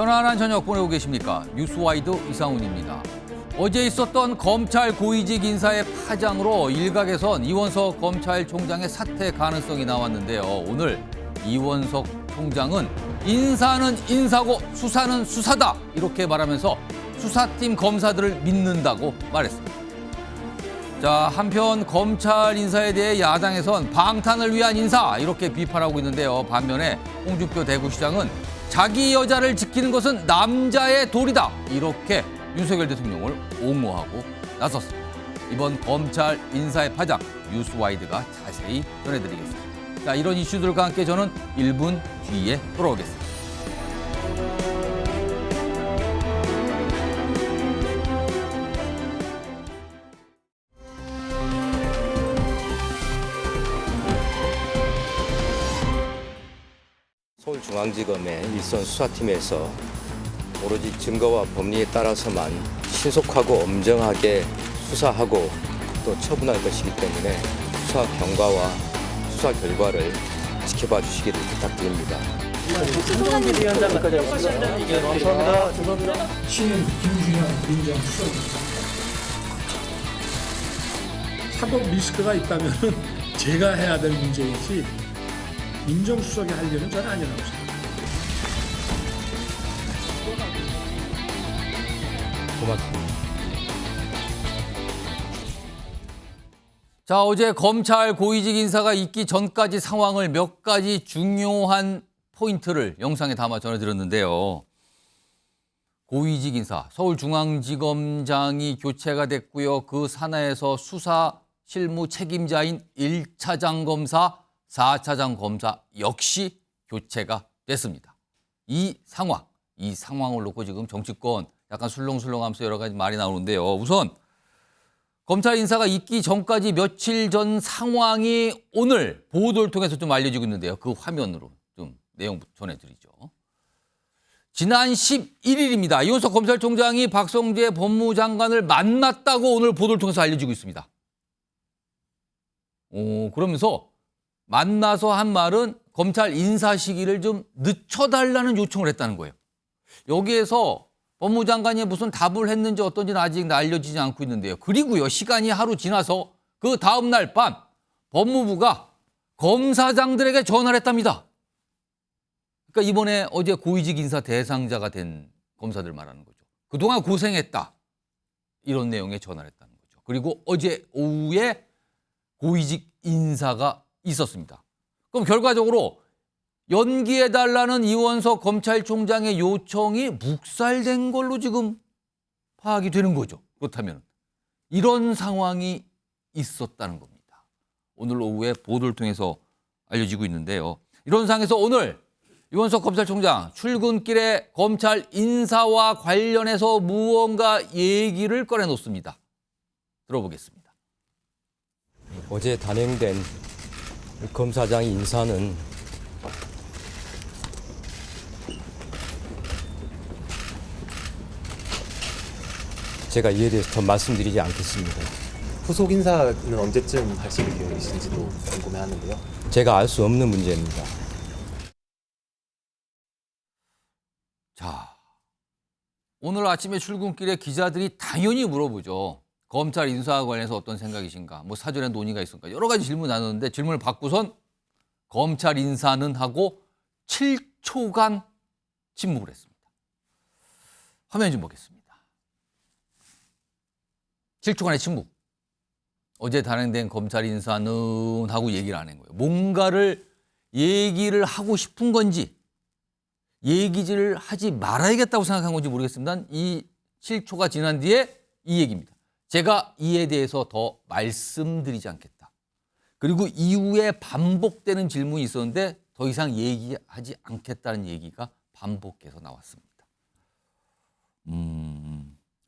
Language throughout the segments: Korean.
편안한 저녁 보내고 계십니까? 뉴스와이드 이상훈입니다. 어제 있었던 검찰 고위직 인사의 파장으로 일각에선 이원석 검찰총장의 사퇴 가능성이 나왔는데요. 오늘 이원석 총장은 인사는 인사고 수사는 수사다 이렇게 말하면서 수사팀 검사들을 믿는다고 말했습니다. 자, 한편 검찰 인사에 대해 야당에선 방탄을 위한 인사 이렇게 비판하고 있는데요. 반면에 홍준표 대구시장은 자기 여자를 지키는 것은 남자의 도리다 이렇게 윤석열 대통령을 옹호하고 나섰습니다. 이번 검찰 인사의 파장 뉴스와이드가 자세히 전해드리겠습니다. 자, 이런 이슈들과 함께 저는 1분 뒤에 돌아오겠습니다. 서울중앙지검의 일선 수사팀에서 오로지 증거와 법리에 따라서만 신속하고 엄정하게 수사하고 또 처분할 것이기 때문에 수사 경과와 수사 결과를 지켜봐 주시기를 부탁드립니다. 신임 김준현 민정수석입니다. 사법 리스크가 있다면 제가 해야 될 문제이지 민정수석이 할 일은 저는 아니라고 생각합니다. 고맙습니다. 자, 어제 검찰 고위직 인사가 있기 전까지 상황을 몇 가지 중요한 포인트를 영상에 담아 전해드렸는데요. 고위직 인사, 서울중앙지검장이 교체가 됐고요. 그 산하에서 수사 실무 책임자인 1차장 검사, 4차장 검사 역시 교체가 됐습니다. 이 상황을 놓고 지금 정치권 약간 술렁술렁하면서 여러 가지 말이 나오는데요. 우선 검찰 인사가 있기 전까지 며칠 전 상황이 오늘 보도를 통해서 좀 알려지고 있는데요. 그 화면으로 좀 내용 전해드리죠. 지난 11일입니다. 이원석 검찰총장이 박성재 법무장관을 만났다고 오늘 보도를 통해서 알려지고 있습니다. 그러면서 만나서 한 말은 검찰 인사 시기를 좀 늦춰달라는 요청을 했다는 거예요. 여기에서 법무장관이 무슨 답을 했는지 어떤지는 아직 알려지지 않고 있는데요. 그리고요, 시간이 하루 지나서 그 다음 날 밤 법무부가 검사장들에게 전화를 했답니다. 그러니까 이번에 어제 고위직 인사 대상자가 된 검사들 말하는 거죠. 그동안 고생했다. 이런 내용의 전화를 했다는 거죠. 그리고 어제 오후에 고위직 인사가 있었습니다. 그럼 결과적으로 연기해달라는 이원석 검찰총장의 요청이 묵살된 걸로 지금 파악이 되는 거죠. 그렇다면 이런 상황이 있었다는 겁니다. 오늘 오후에 보도를 통해서 알려지고 있는데요. 이런 상황에서 오늘 이원석 검찰총장 출근길에 검찰 인사와 관련해서 무언가 얘기를 꺼내놓습니다. 들어보겠습니다. 어제 단행된 검사장 인사는 제가 이에 대해서 더 말씀드리지 않겠습니다. 후속 인사는 언제쯤 하실 계획이신지도 궁금해하는데요. 제가 알 수 없는 문제입니다. 자, 오늘 아침에 출근길에 기자들이 당연히 물어보죠. 검찰 인사와 관련해서 어떤 생각이신가? 뭐 사전에 논의가 있습니까? 여러 가지 질문 나눴는데 질문을 받고선 검찰 인사는 하고 7초간 침묵을 했습니다. 화면 좀 보겠습니다. 7초간의 침묵. 어제 단행된 검찰 인사는 하고 얘기를 안 한 거예요. 뭔가를 얘기를 하고 싶은 건지 얘기를 하지 말아야겠다고 생각한 건지 모르겠습니다. 이 7초가 지난 뒤에 이 얘기입니다. 제가 이에 대해서 더 말씀드리지 않겠다. 그리고 이후에 반복되는 질문이 있었는데 더 이상 얘기하지 않겠다는 얘기가 반복해서 나왔습니다.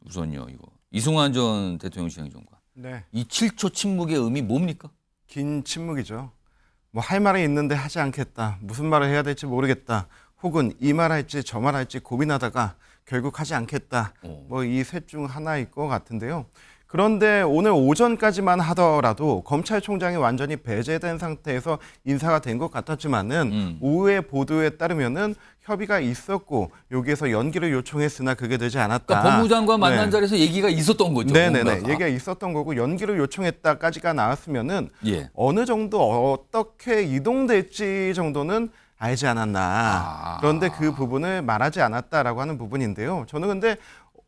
우선요, 이거 이승환 전 대통령 시행정관. 네, 이 7초 침묵의 의미 뭡니까? 긴 침묵이죠. 뭐 할 말이 있는데 하지 않겠다. 무슨 말을 해야 될지 모르겠다. 혹은 이 말 할지 저 말 할지 고민하다가 결국 하지 않겠다. 뭐 이 셋 중 하나일 것 같은데요. 그런데 오늘 오전까지만 하더라도 검찰총장이 완전히 배제된 상태에서 인사가 된 것 같았지만은 오후의 보도에 따르면은 협의가 있었고 여기에서 연기를 요청했으나 그게 되지 않았다. 그러니까 법무장관 만난 네. 자리에서 얘기가 있었던 거죠. 네네네. 뭔가가. 얘기가 있었던 거고 연기를 요청했다까지가 나왔으면은 예. 어느 정도 어떻게 이동될지 정도는 알지 않았나. 그런데 그 부분을 말하지 않았다라고 하는 부분인데요. 저는 근데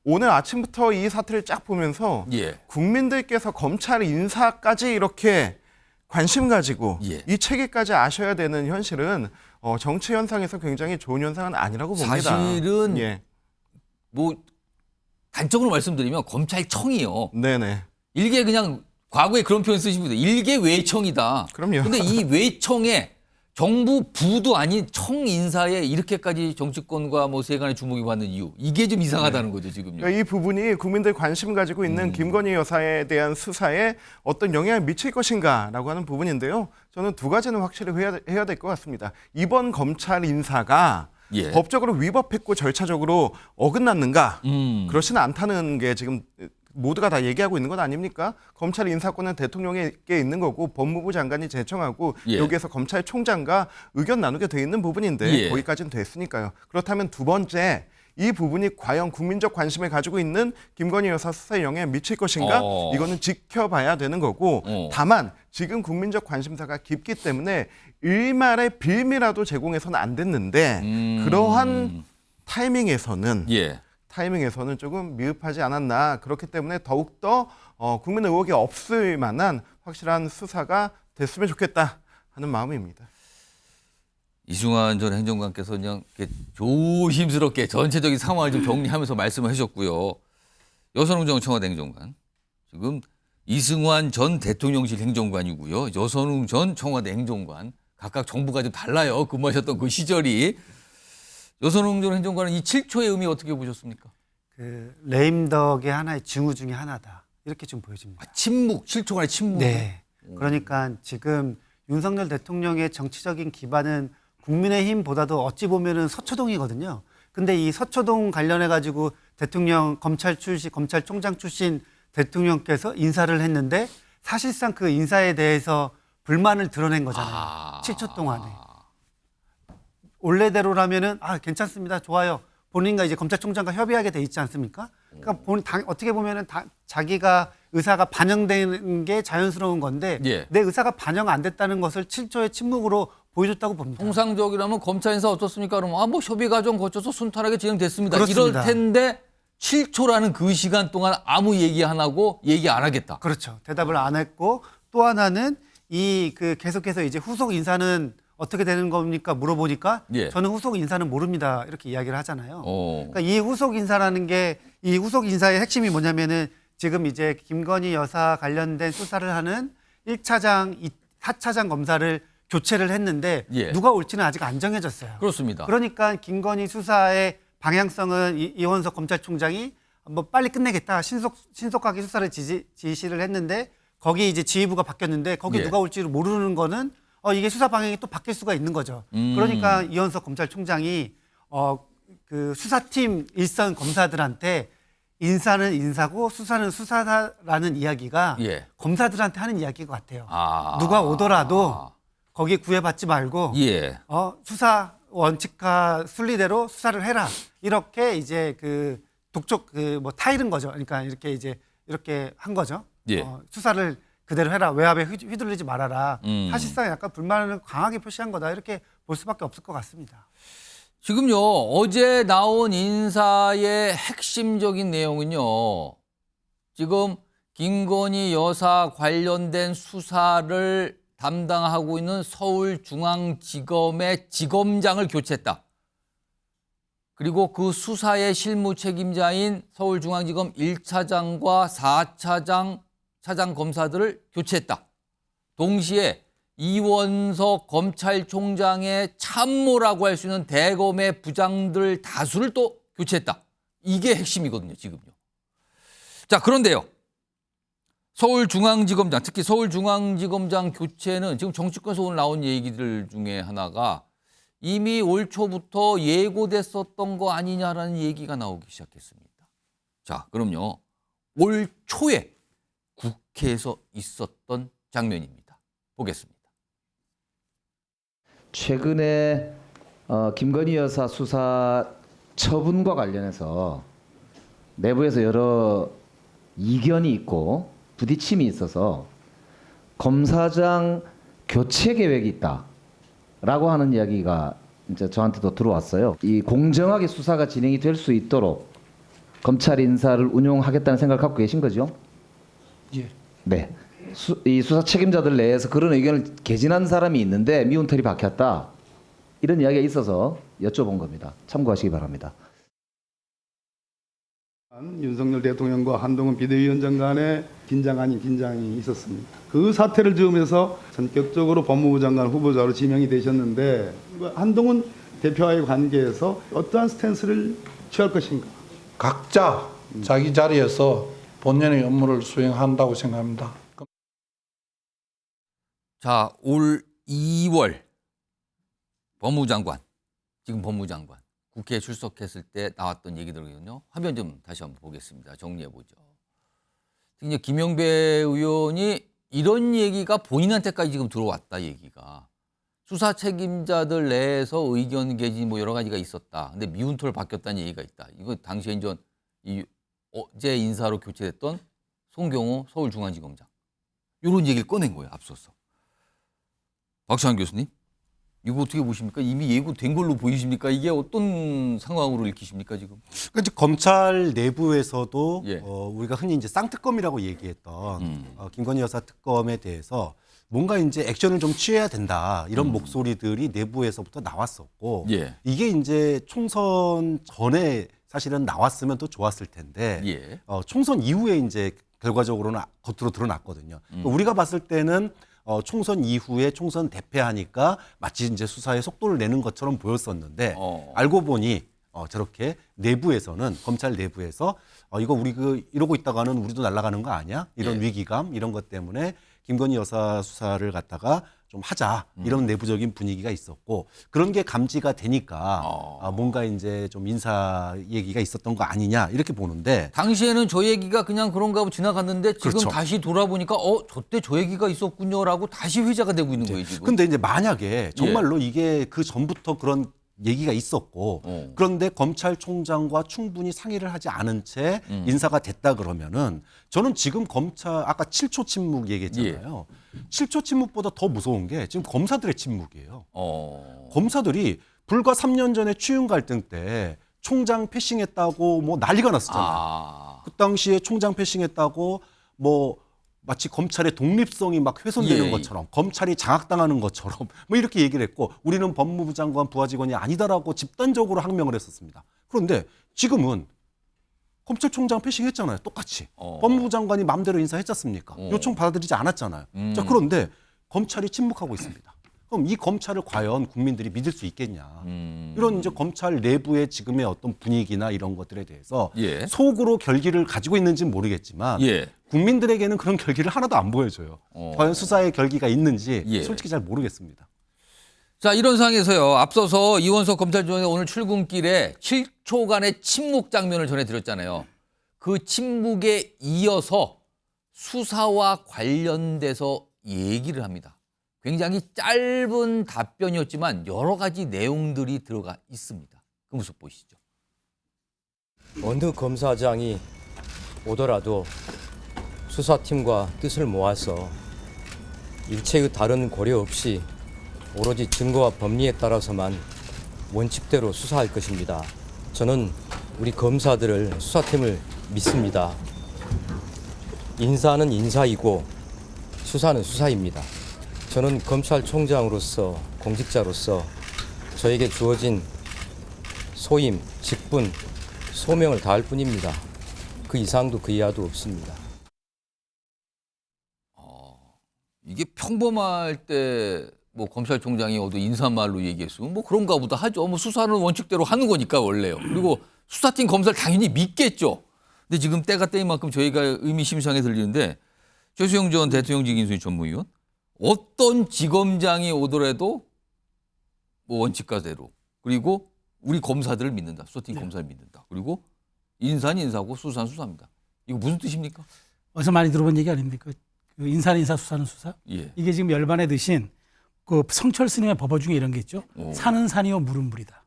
오늘 아침부터 이 사태를 쫙 보면서 예. 국민들께서 검찰 인사까지 이렇게 관심 가지고 예. 이 체계까지 아셔야 되는 현실은 정치 현상에서 굉장히 좋은 현상은 아니라고 봅니다. 사실은 예. 뭐 단적으로 말씀드리면 검찰청이요. 네네. 일개 그냥 과거에 그런 표현 쓰시면 일개 외청이다. 그럼요. 근데 이 외청에 정부 부도 아닌 청 인사에 이렇게까지 정치권과 뭐 세간의 주목이 받는 이유 이게 좀 이상하다는 거죠 지금요. 그러니까 이 부분이 국민들 관심 가지고 있는 김건희 여사에 대한 수사에 어떤 영향을 미칠 것인가라고 하는 부분인데요. 저는 두 가지는 확실히 해야 될 것 같습니다. 이번 검찰 인사가 예. 법적으로 위법했고 절차적으로 어긋났는가? 그렇지는 않다는 게 지금 모두가 다 얘기하고 있는 것 아닙니까? 검찰 인사권은 대통령에게 있는 거고 법무부 장관이 제청하고 예. 여기에서 검찰총장과 의견 나누게 돼 있는 부분인데 예. 거기까지는 됐으니까요. 그렇다면 두 번째 이 부분이 과연 국민적 관심을 가지고 있는 김건희 여사 수사에 영향을 미칠 것인가? 이거는 지켜봐야 되는 거고 다만 지금 국민적 관심사가 깊기 때문에 일말의 빌미라도 제공해서는 안 됐는데 그러한 타이밍에서는 예. 조금 미흡하지 않았나. 그렇기 때문에 더욱더 국민 의혹이 없을 만한 확실한 수사가 됐으면 좋겠다 하는 마음입니다. 이승환 전 행정관께서 그냥 이렇게 조심스럽게 전체적인 상황을 좀 정리하면서 말씀을 해주셨고요. 여선웅 청와대 행정관. 지금 이승환 전 대통령실 행정관이고요. 여선웅 전 청와대 행정관. 각각 정부가 좀 달라요. 근무하셨던 그 시절이. 여선웅 전 행정관은 이 7초의 의미 어떻게 보셨습니까? 그 레임덕의 하나의 징후 중에 하나다. 이렇게 좀 보여집니다. 침묵, 7초간의 침묵. 네. 그러니까 지금 윤석열 대통령의 정치적인 기반은 국민의힘보다도 어찌 보면은 서초동이거든요. 근데 이 서초동 관련해 가지고 대통령 검찰총장 출신 대통령께서 인사를 했는데 사실상 그 인사에 대해서 불만을 드러낸 거잖아요. 7초 동안에. 원래대로라면은 괜찮습니다. 좋아요. 본인과 이제 검찰총장과 협의하게 돼 있지 않습니까? 그러니까 어떻게 보면은 자기가 의사가 반영되는 게 자연스러운 건데 예. 내 의사가 반영 안 됐다는 것을 7초의 침묵으로 보여줬다고 봅니다. 통상적이라면 검찰 인사 어떻습니까? 그러면 뭐 협의 과정 거쳐서 순탄하게 진행됐습니다. 그렇습니다. 이럴 텐데 7초라는 그 시간 동안 아무 얘기 안 하고 얘기 안 하겠다. 그렇죠. 대답을 안 했고 또 하나는 계속해서 이제 후속 인사는 어떻게 되는 겁니까? 물어보니까 예. 저는 후속 인사는 모릅니다. 이렇게 이야기를 하잖아요. 어. 그러니까 이 후속 인사의 핵심이 뭐냐면은 지금 이제 김건희 여사 관련된 수사를 하는 1차장, 4차장 검사를 교체를 했는데 예. 누가 올지는 아직 안 정해졌어요. 그렇습니다. 그러니까 김건희 수사의 방향성은 이원석 검찰총장이 뭐 빨리 끝내겠다. 신속하게 수사를 지시를 했는데 거기 이제 지휘부가 바뀌었는데 거기 예. 누가 올지를 모르는 거는 이게 수사 방향이 또 바뀔 수가 있는 거죠. 그러니까 이원석 검찰총장이 그 수사팀 일선 검사들한테 인사는 인사고 수사는 수사다라는 이야기가 예. 검사들한테 하는 이야기인 것 같아요. 아. 누가 오더라도 거기에 구애받지 말고 예. 수사 원칙과 순리대로 수사를 해라. 이렇게 이제 그 독촉 뭐 타이른 거죠. 그러니까 이렇게 한 거죠. 예. 수사를 그대로 해라. 외압에 휘둘리지 말아라. 사실상 약간 불만을 강하게 표시한 거다. 이렇게 볼 수밖에 없을 것 같습니다. 지금요, 어제 나온 인사의 핵심적인 내용은요, 지금 김건희 여사 관련된 수사를 담당하고 있는 서울중앙지검의 지검장을 교체했다. 그리고 그 수사의 실무 책임자인 서울중앙지검 1차장과 4차장 차장 검사들을 교체했다. 동시에 이원석 검찰총장의 참모라고 할 수 있는 대검의 부장들 다수를 또 교체했다. 이게 핵심이거든요, 지금요. 자, 그런데요. 서울중앙지검장, 특히 서울중앙지검장 교체는 지금 정치권에서 오늘 나온 얘기들 중에 하나가 이미 올 초부터 예고됐었던 거 아니냐라는 얘기가 나오기 시작했습니다. 자, 그럼요. 올 초에 국회에서 있었던 장면입니다. 보겠습니다. 최근에 김건희 여사 수사 처분과 관련해서 내부에서 여러 이견이 있고 부딪힘이 있어서 검사장 교체 계획이 있다라고 하는 이야기가 이제 저한테도 들어왔어요. 이 공정하게 수사가 진행이 될 수 있도록 검찰 인사를 운용하겠다는 생각을 갖고 계신 거죠? 예. 네. 이 수사 책임자들 내에서 그런 의견을 개진한 사람이 있는데 미운 털이 박혔다. 이런 이야기가 있어서 여쭤본 겁니다. 참고하시기 바랍니다. 윤석열 대통령과 한동훈 비대위원장 간의 긴장 아닌 긴장이 있었습니다. 그 사태를 지으면서 전격적으로 법무부 장관 후보자로 지명이 되셨는데 한동훈 대표와의 관계에서 어떠한 스탠스를 취할 것인가? 각자 자기 자리에서 본연의 업무를 수행한다고 생각합니다. 자, 올 2월 법무부 장관, 지금 법무부 장관 국회에 출석했을 때 나왔던 얘기들은요. 화면 좀 다시 한번 보겠습니다. 정리해 보죠. 이제 김영배 의원이 이런 얘기가 본인한테까지 지금 들어왔다 얘기가. 수사 책임자들 내에서 의견 개진 뭐 여러 가지가 있었다. 근데 미운 털 바뀌었다는 얘기가 있다. 이거 당시에 이제 어제 인사로 교체됐던 송경호 서울중앙지검장. 이런 얘기를 꺼낸 거예요. 앞서서. 박수환 교수님. 이거 어떻게 보십니까? 이미 예고된 걸로 보이십니까? 이게 어떤 상황으로 읽히십니까 지금? 그러니까 이제 검찰 내부에서도 예. 우리가 흔히 이제 쌍특검이라고 얘기했던 김건희 여사 특검에 대해서 뭔가 이제 액션을 좀 취해야 된다 이런 목소리들이 내부에서부터 나왔었고 예. 이게 이제 총선 전에 사실은 나왔으면 더 좋았을 텐데 예. 총선 이후에 이제 결과적으로는 겉으로 드러났거든요. 우리가 봤을 때는 총선 이후에 총선 대패하니까 마치 이제 수사에 속도를 내는 것처럼 보였었는데 알고 보니 저렇게 내부에서는 검찰 내부에서 이거 우리 이러고 있다가는 우리도 날아가는 거 아니야? 이런 예. 위기감 이런 것 때문에 김건희 여사 수사를 갖다가 좀 하자 이런 내부적인 분위기가 있었고 그런 게 감지가 되니까 뭔가 이제 좀 인사 얘기가 있었던 거 아니냐 이렇게 보는데 당시에는 저 얘기가 그냥 그런가 하고 지나갔는데 지금 그렇죠. 다시 돌아보니까 저때 저 얘기가 있었군요라고 다시 회자가 되고 있는 거예요 지금. 근데 이제 만약에 정말로 이게 그 전부터 그런 얘기가 있었고 그런데 검찰총장과 충분히 상의를 하지 않은 채 인사가 됐다 그러면은 저는 지금 검찰 아까 7초 침묵 얘기했잖아요. 7초 침묵보다 더 무서운 게 지금 검사들의 침묵이에요. 검사들이 불과 3년 전에 취임 갈등 때 총장 패싱했다고 뭐 난리가 났었잖아요. 그 당시에 총장 패싱했다고 뭐 마치 검찰의 독립성이 막 훼손되는 예. 것처럼 검찰이 장악당하는 것처럼 뭐 이렇게 얘기를 했고 우리는 법무부 장관 부하 직원이 아니다라고 집단적으로 항명을 했었습니다. 그런데 지금은 검찰총장 패싱했잖아요. 똑같이. 법무부 장관이 마음대로 인사했지 않습니까? 요청 받아들이지 않았잖아요. 자, 그런데 검찰이 침묵하고 있습니다. 그럼 이 검찰을 과연 국민들이 믿을 수 있겠냐. 이런 이제 검찰 내부의 지금의 어떤 분위기나 이런 것들에 대해서 예. 속으로 결기를 가지고 있는지는 모르겠지만 예. 국민들에게는 그런 결기를 하나도 안 보여줘요. 과연 수사의 결기가 있는지 예. 솔직히 잘 모르겠습니다. 자, 이런 상황에서요. 앞서서 이원석 검찰총장이 오늘 출근길에 7초간의 침묵 장면을 전해드렸잖아요. 그 침묵에 이어서 수사와 관련돼서 얘기를 합니다. 굉장히 짧은 답변이었지만 여러 가지 내용들이 들어가 있습니다. 그 모습 보시죠. 어느 검사장이 오더라도 수사팀과 뜻을 모아서 일체의 다른 고려 없이 오로지 증거와 법리에 따라서만 원칙대로 수사할 것입니다. 저는 우리 검사들을 수사팀을 믿습니다. 인사는 인사이고 수사는 수사입니다. 저는 검찰총장으로서 공직자로서 저에게 주어진 소임, 직분, 소명을 다할 뿐입니다. 그 이상도 그 이하도 없습니다. 이게 평범할 때 뭐 검찰총장이 인사말로 얘기했으면 뭐 그런가 보다 하죠. 뭐 수사는 원칙대로 하는 거니까 원래요. 그리고 수사팀 검사를 당연히 믿겠죠. 근데 지금 때가 때인 만큼 저희가 의미심장해 들리는데 최수영 전 대통령직 인수위 전무위원 어떤 지검장이 오더라도 뭐 원칙과대로 그리고 우리 검사들을 믿는다. 수사팀 검사를 믿는다. 그리고 인사는 인사고 수사는 수사입니다. 이거 무슨 뜻입니까? 어디서 많이 들어본 얘기 아닙니까? 그 인사는 인사, 수사는 수사. 예. 이게 지금 열반에 드신 그 성철 스님의 법어 중에 이런 게 있죠. 산은 산이요 물은 물이다.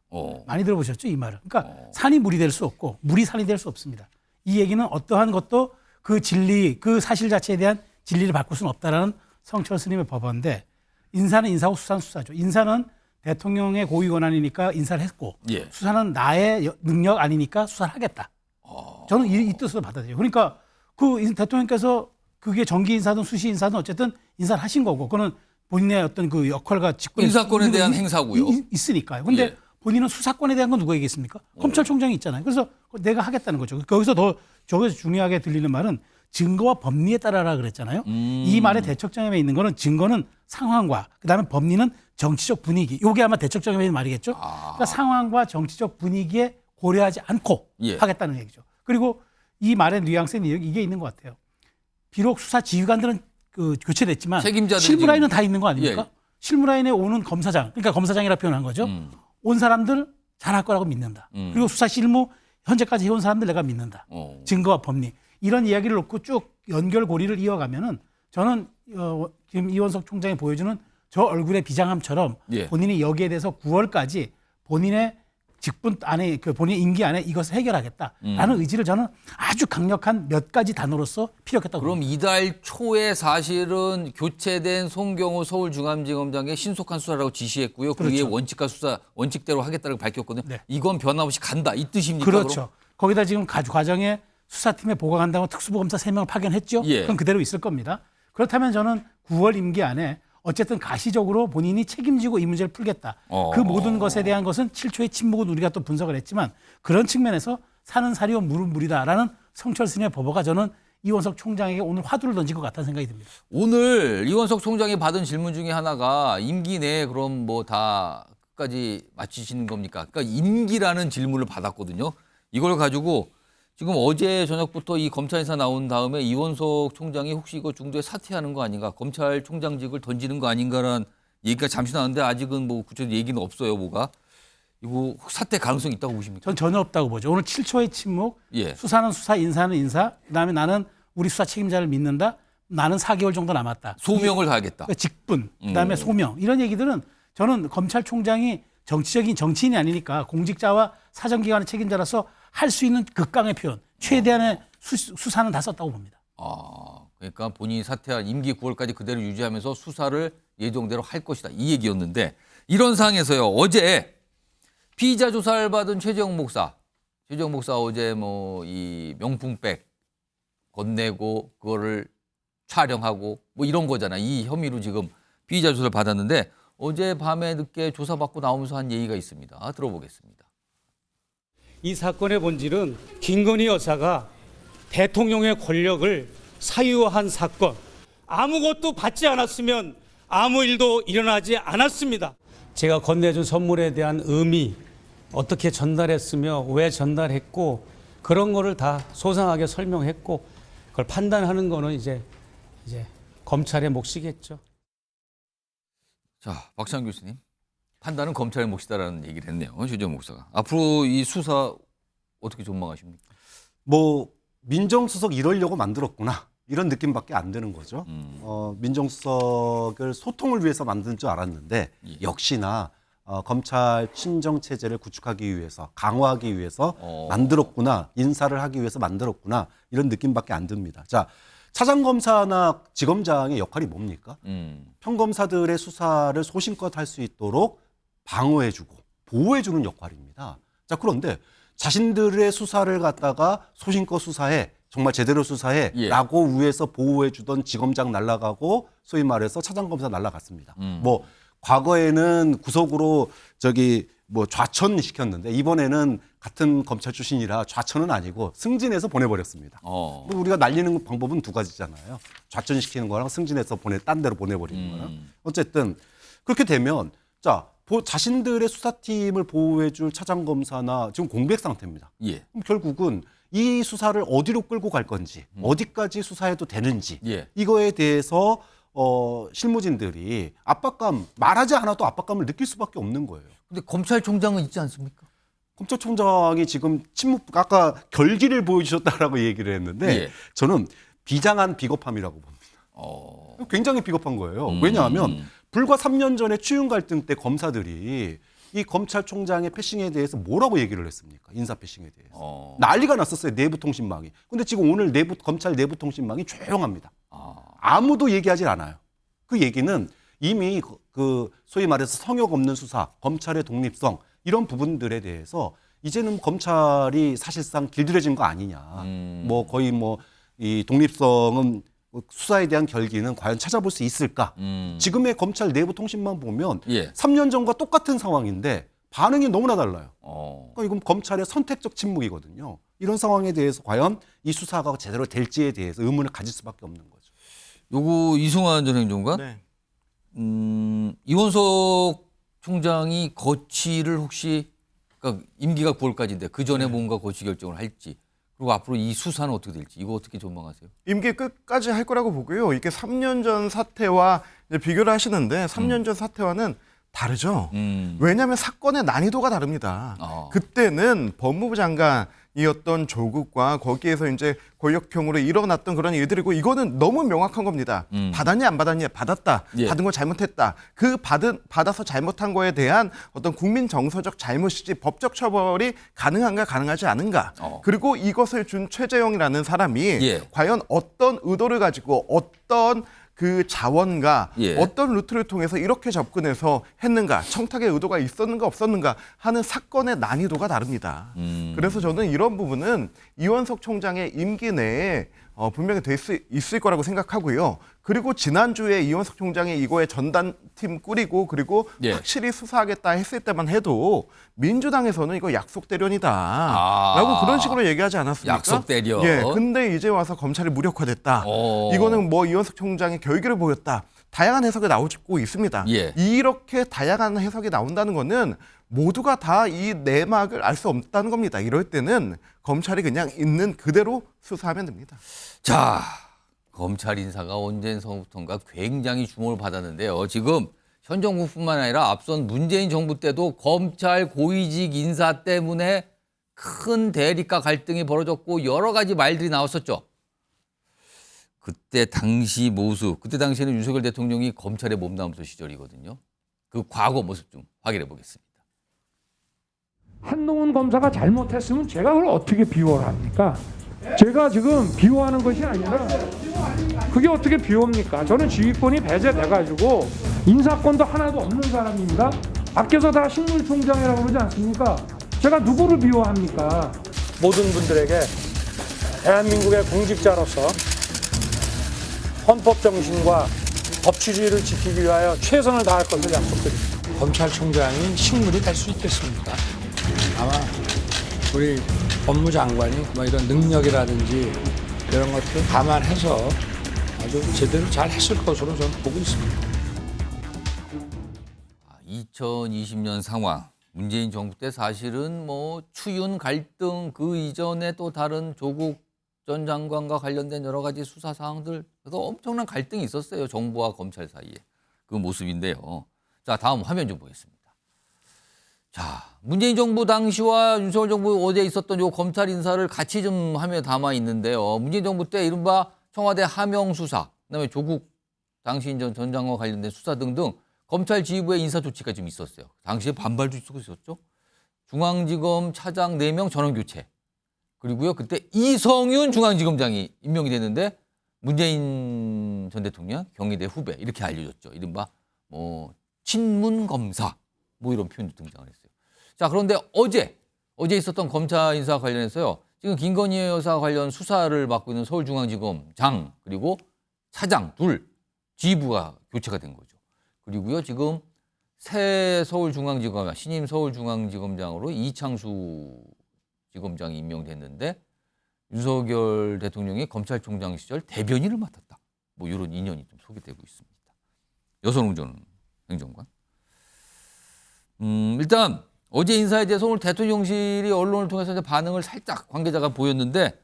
많이 들어보셨죠, 이 말을. 그러니까 산이 물이 될 수 없고 물이 산이 될 수 없습니다. 이 얘기는 어떠한 것도 그 진리, 그 사실 자체에 대한 진리를 바꿀 수는 없다라는 성철 스님의 법어인데, 인사는 인사고 수사는 수사죠. 인사는 대통령의 고위 권한이니까 인사를 했고, 예. 수사는 나의 능력 아니니까 수사를 하겠다. 저는 이 뜻으로 받아들여요. 그러니까 그 대통령께서 그게 정기 인사든 수시 인사든 어쨌든 인사를 하신 거고, 그거는 본인의 어떤 그 역할과 직권이 인사권에 있는 대한 거 행사고요. 있으니까요. 근데 예. 본인은 수사권에 대한 건 누가 얘기했습니까? 검찰총장이 있잖아요. 그래서 내가 하겠다는 거죠. 거기서 더 저기서 중요하게 들리는 말은 증거와 법리에 따라라 그랬잖아요. 이 말의 대척점에 있는 거는 증거는 상황과 그다음에 법리는 정치적 분위기. 이게 아마 대척점에 있는 말이겠죠. 그러니까 상황과 정치적 분위기에 고려하지 않고 예. 하겠다는 얘기죠. 그리고 이 말의 뉘앙스는 이게 있는 것 같아요. 비록 수사 지휘관들은 그 교체됐지만 책임자들이 실무라인은 지금- 다 있는 거 아닙니까? 예. 실무라인에 오는 검사장, 그러니까 검사장이라 표현한 거죠. 온 사람들 잘할 거라고 믿는다. 그리고 수사 실무 현재까지 해온 사람들 내가 믿는다. 증거와 법리. 이런 이야기를 놓고 쭉 연결고리를 이어가면은 저는 지금 이원석 총장이 보여주는 저 얼굴의 비장함처럼 예. 본인이 여기에 대해서 9월까지 본인의 직분 안에 그 본인 임기 안에 이것을 해결하겠다라는 의지를 저는 아주 강력한 몇 가지 단어로서 피력했다고 그럼 봅니다. 이달 초에 사실은 교체된 송경호 서울중앙지검장의 신속한 수사라고 지시했고요. 그게 그렇죠. 원칙과 수사 원칙대로 하겠다고 밝혔거든요. 네. 이건 변함없이 간다 이 뜻입니까? 그렇죠. 거기다 지금 과정에 수사팀에 보강한다고 특수보검사 3명을 파견했죠. 예. 그럼 그대로 있을 겁니다. 그렇다면 저는 9월 임기 안에 어쨌든 가시적으로 본인이 책임지고 이 문제를 풀겠다. 그 모든 것에 대한 것은 7초의 침묵은 우리가 또 분석을 했지만 그런 측면에서 사는 사리오 물은 물이다라는 성철 스님의 법어가 저는 이원석 총장에게 오늘 화두를 던진 것 같다는 생각이 듭니다. 오늘 이원석 총장이 받은 질문 중에 하나가 임기 내에 그럼 뭐 다 끝까지 마치시는 겁니까? 그러니까 임기라는 질문을 받았거든요. 이걸 가지고 지금 어제 저녁부터 이 검찰 인사 나온 다음에 이원석 총장이 혹시 이거 중도에 사퇴하는 거 아닌가, 검찰총장직을 던지는 거 아닌가라는 얘기가 잠시 나왔는데 아직은 뭐 구체적인 얘기는 없어요. 뭐가 이거 사퇴 가능성이 있다고 보십니까? 전 전혀 없다고 보죠. 오늘 7초의 침묵, 예. 수사는 수사, 인사는 인사, 그다음에 나는 우리 수사 책임자를 믿는다. 나는 4개월 정도 남았다. 소명을 다하겠다. 그러니까 직분, 그다음에 소명 이런 얘기들은 저는 검찰총장이 정치적인 정치인이 아니니까 공직자와 사정기관의 책임자라서 할 수 있는 극강의 표현, 최대한의 수사는 다 썼다고 봅니다. 그러니까 본인이 사퇴한 임기 9월까지 그대로 유지하면서 수사를 예정대로 할 것이다. 이 얘기였는데 이런 상황에서요. 어제 피의자 조사를 받은 최재형 목사 어제 뭐 이 명품백 건네고 그거를 촬영하고 뭐 이런 거잖아. 이 혐의로 지금 피의자 조사를 받았는데 어제 밤에 늦게 조사받고 나오면서 한 얘기가 있습니다. 들어보겠습니다. 이 사건의 본질은 김건희 여사가 대통령의 권력을 사유한 사건, 아무것도 받지 않았으면 아무 일도 일어나지 않았습니다. 제가 건네준 선물에 대한 의미, 어떻게 전달했으며 왜 전달했고 그런 거를 다 소상하게 설명했고 그걸 판단하는 거는 이제 검찰의 몫이겠죠. 자, 박찬 교수님. 판단은 검찰의 몫이다라는 얘기를 했네요. 최재형 목사가. 앞으로 이 수사 어떻게 전망하십니까? 뭐 민정수석 이러려고 만들었구나 이런 느낌밖에 안 드는 거죠. 민정수석을 소통을 위해서 만든 줄 알았는데 역시나 검찰 친정 체제를 구축하기 위해서 강화하기 위해서 만들었구나, 인사를 하기 위해서 만들었구나 이런 느낌밖에 안 듭니다. 자, 차장검사나 지검장의 역할이 뭡니까? 평검사들의 수사를 소신껏 할 수 있도록 방어해주고 보호해주는 역할입니다. 자, 그런데 자신들의 수사를 갖다가 소신껏 수사해, 정말 제대로 수사해 라고 위해서 보호해주던 지검장 날아가고 소위 말해서 차장검사 날아갔습니다. 뭐 과거에는 구속으로 뭐 좌천 시켰는데 이번에는 같은 검찰 출신이라 좌천은 아니고 승진해서 보내버렸습니다. 뭐 우리가 날리는 방법은 두 가지잖아요. 좌천시키는 거랑 승진해서 딴 데로 보내버리는 거랑. 어쨌든 그렇게 되면 자, 자신들의 수사팀을 보호해줄 차장검사나 지금 공백 상태입니다. 그럼 결국은 이 수사를 어디로 끌고 갈 건지, 어디까지 수사해도 되는지 이거에 대해서 실무진들이 압박감, 말하지 않아도 압박감을 느낄 수밖에 없는 거예요. 근데 검찰총장은 있지 않습니까? 검찰총장이 지금 아까 결기를 보여주셨다라고 얘기를 했는데 저는 비장한 비겁함이라고 봅니다. 굉장히 비겁한 거예요. 왜냐하면 불과 3년 전에 추윤 갈등 때 검사들이 이 검찰총장의 패싱에 대해서 뭐라고 얘기를 했습니까? 인사 패싱에 대해서. 난리가 났었어요. 내부 통신망이. 근데 지금 오늘 검찰 내부 통신망이 조용합니다. 아무도 얘기하지 않아요. 그 얘기는 이미 그 소위 말해서 성역 없는 수사, 검찰의 독립성 이런 부분들에 대해서 이제는 검찰이 사실상 길들여진 거 아니냐. 뭐 거의 뭐 이 독립성은 수사에 대한 결기는 과연 찾아볼 수 있을까? 지금의 검찰 내부 통신만 보면 3년 전과 똑같은 상황인데 반응이 너무나 달라요. 그러니까 이건 검찰의 선택적 침묵이거든요. 이런 상황에 대해서 과연 이 수사가 제대로 될지에 대해서 의문을 가질 수밖에 없는 거죠. 요거 이승환 전 행정관, 네. 이원석 총장이 거취를 혹시 그러니까 임기가 9월까지인데 그 전에 뭔가 거취 결정을 할지 그리고 앞으로 이 수사는 어떻게 될지 이거 어떻게 전망하세요? 임기 끝까지 할 거라고 보고요. 이게 3년 전 사태와 이제 비교를 하시는데 3년 전 사태와는 다르죠. 왜냐하면 사건의 난이도가 다릅니다. 그때는 법무부 장관이었던 조국과 거기에서 이제 권력형으로 일어났던 그런 일들이고 이거는 너무 명확한 겁니다. 받았냐 안 받았냐 받았다. 받은 거 잘못했다. 그 받아서 잘못한 거에 대한 어떤 국민 정서적 잘못이지 법적 처벌이 가능한가 가능하지 않은가. 그리고 이것을 준 최재형이라는 사람이 과연 어떤 의도를 가지고 어떤 그 자원과 어떤 루트를 통해서 이렇게 접근해서 했는가, 청탁의 의도가 있었는가 없었는가 하는 사건의 난이도가 다릅니다. 그래서 저는 이런 부분은 이원석 총장의 임기 내에 분명히 될 수 있을 거라고 생각하고요. 그리고 지난주에 이원석 총장이 이거에 전담팀 꾸리고 그리고 확실히 수사하겠다 했을 때만 해도 민주당에서는 이거 약속 대련이다 라고 그런 식으로 얘기하지 않았습니까? 약속 대련. 근데 이제 와서 검찰이 무력화됐다. 이거는 뭐 이원석 총장의 결기를 보였다. 다양한 해석이 나오고 있습니다. 이렇게 다양한 해석이 나온다는 거는 모두가 다 이 내막을 알 수 없다는 겁니다. 이럴 때는 검찰이 그냥 있는 그대로 수사하면 됩니다. 자, 검찰 인사가 언제서부턴가 굉장히 주목을 받았는데요. 지금 현 정부뿐만 아니라 앞선 문재인 정부 때도 검찰 고위직 인사 때문에 큰 대립과 갈등이 벌어졌고 여러 가지 말들이 나왔었죠. 그때 당시 모습, 그때 당시에는 윤석열 대통령이 검찰에 몸담던 시절이거든요. 그 과거 모습 좀 확인해 보겠습니다. 한동훈 검사가 잘못했으면 제가 그걸 어떻게 비호를 합니까? 제가 지금 비호하는 것이 아니라 그게 어떻게 비호입니까? 저는 지휘권이 배제돼가지고 인사권도 하나도 없는 사람입니다. 밖에서 다 식물총장이라고 그러지 않습니까? 제가 누구를 비호합니까? 모든 분들에게 대한민국의 공직자로서 헌법 정신과 법치주의를 지키기 위하여 최선을 다할 것을 약속드립니다. 검찰총장이 식물이 될 수 있겠습니까? 아마 우리 법무장관이 뭐 이런 능력이라든지 이런 것들을 감안해서 아주 제대로 잘 했을 것으로 저는 보고 있습니다. 2020년 상황. 문재인 정부 때 사실은 뭐 추윤 갈등 그 이전에 또 다른 조국 전 장관과 관련된 여러 가지 수사 사항들 그래서 엄청난 갈등이 있었어요. 정부와 검찰 사이에. 그 모습인데요. 자, 다음 화면 좀 보겠습니다. 자, 문재인 정부 당시와 윤석열 정부 어제 있었던 요 검찰 인사를 같이 좀 화면에 담아 있는데요. 문재인 정부 때 이른바 청와대 하명 수사, 그다음에 조국 당시 전 장관 관련된 수사 등등 검찰 지휘부의 인사 조치가 좀 있었어요. 당시에 반발도 있었죠. 중앙지검 차장 4명 전원 교체. 그리고요, 그때 이성윤 중앙지검장이 임명이 됐는데 문재인 전 대통령 경희대 후배 이렇게 알려졌죠. 이른바 뭐 친문 검사 뭐 이런 표현도 등장을 했어요. 자, 그런데 어제 있었던 검찰 인사 관련해서요. 지금 김건희 여사 관련 수사를 맡고 있는 서울중앙지검장 그리고 차장 둘 지휘부가 교체가 된 거죠. 그리고요, 지금 새 서울중앙지검 신임 서울중앙지검장으로 이창수 지검장이 임명됐는데 윤석열 대통령이 검찰총장 시절 대변인을 맡았다. 뭐 이런 인연이 좀 소개되고 있습니다. 여선웅 전 행정관. 일단 어제 인사에 대해서 오늘 대통령실이 언론을 통해서 이제 반응을 살짝 관계자가 보였는데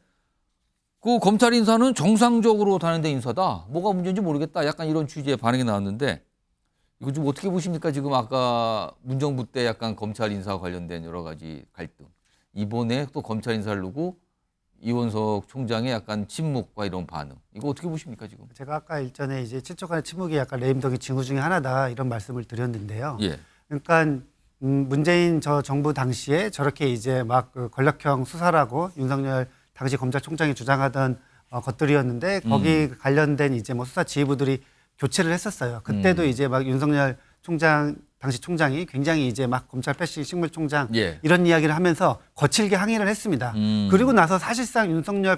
그 검찰 인사는 정상적으로 다는데 인사다. 뭐가 문제인지 모르겠다. 약간 이런 취지의 반응이 나왔는데 이거 좀 어떻게 보십니까? 지금 아까 문정부 때 약간 검찰 인사와 관련된 여러 가지 갈등. 이번에 또 검찰 인사를 두고 이원석 총장의 약간 침묵과 이런 반응. 이거 어떻게 보십니까 지금? 제가 아까 일전에 이제 7초간의 침묵이 약간 레임덕의 징후 중에 하나다 이런 말씀을 드렸는데요. 예. 그러니까 문재인 저 정부 당시에 저렇게 이제 막 그 권력형 수사라고 윤석열 당시 검찰총장이 주장하던 것들이었는데 거기 관련된 이제 뭐 수사 지휘부들이 교체를 했었어요. 그때도 이제 막 윤석열 총장 당시 총장이 굉장히 이제 막 검찰 패싱 식물총장 예. 이런 이야기를 하면서 거칠게 항의를 했습니다. 그리고 나서 사실상 윤석열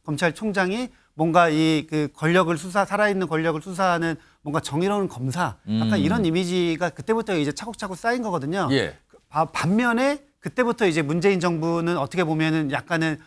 검찰총장이 뭔가 이 그 권력을 살아있는 권력을 수사하는 뭔가 정의로운 검사 약간 이런 이미지가 그때부터 이제 차곡차곡 쌓인 거거든요. 예. 반면에 그때부터 이제 문재인 정부는 어떻게 보면은 약간은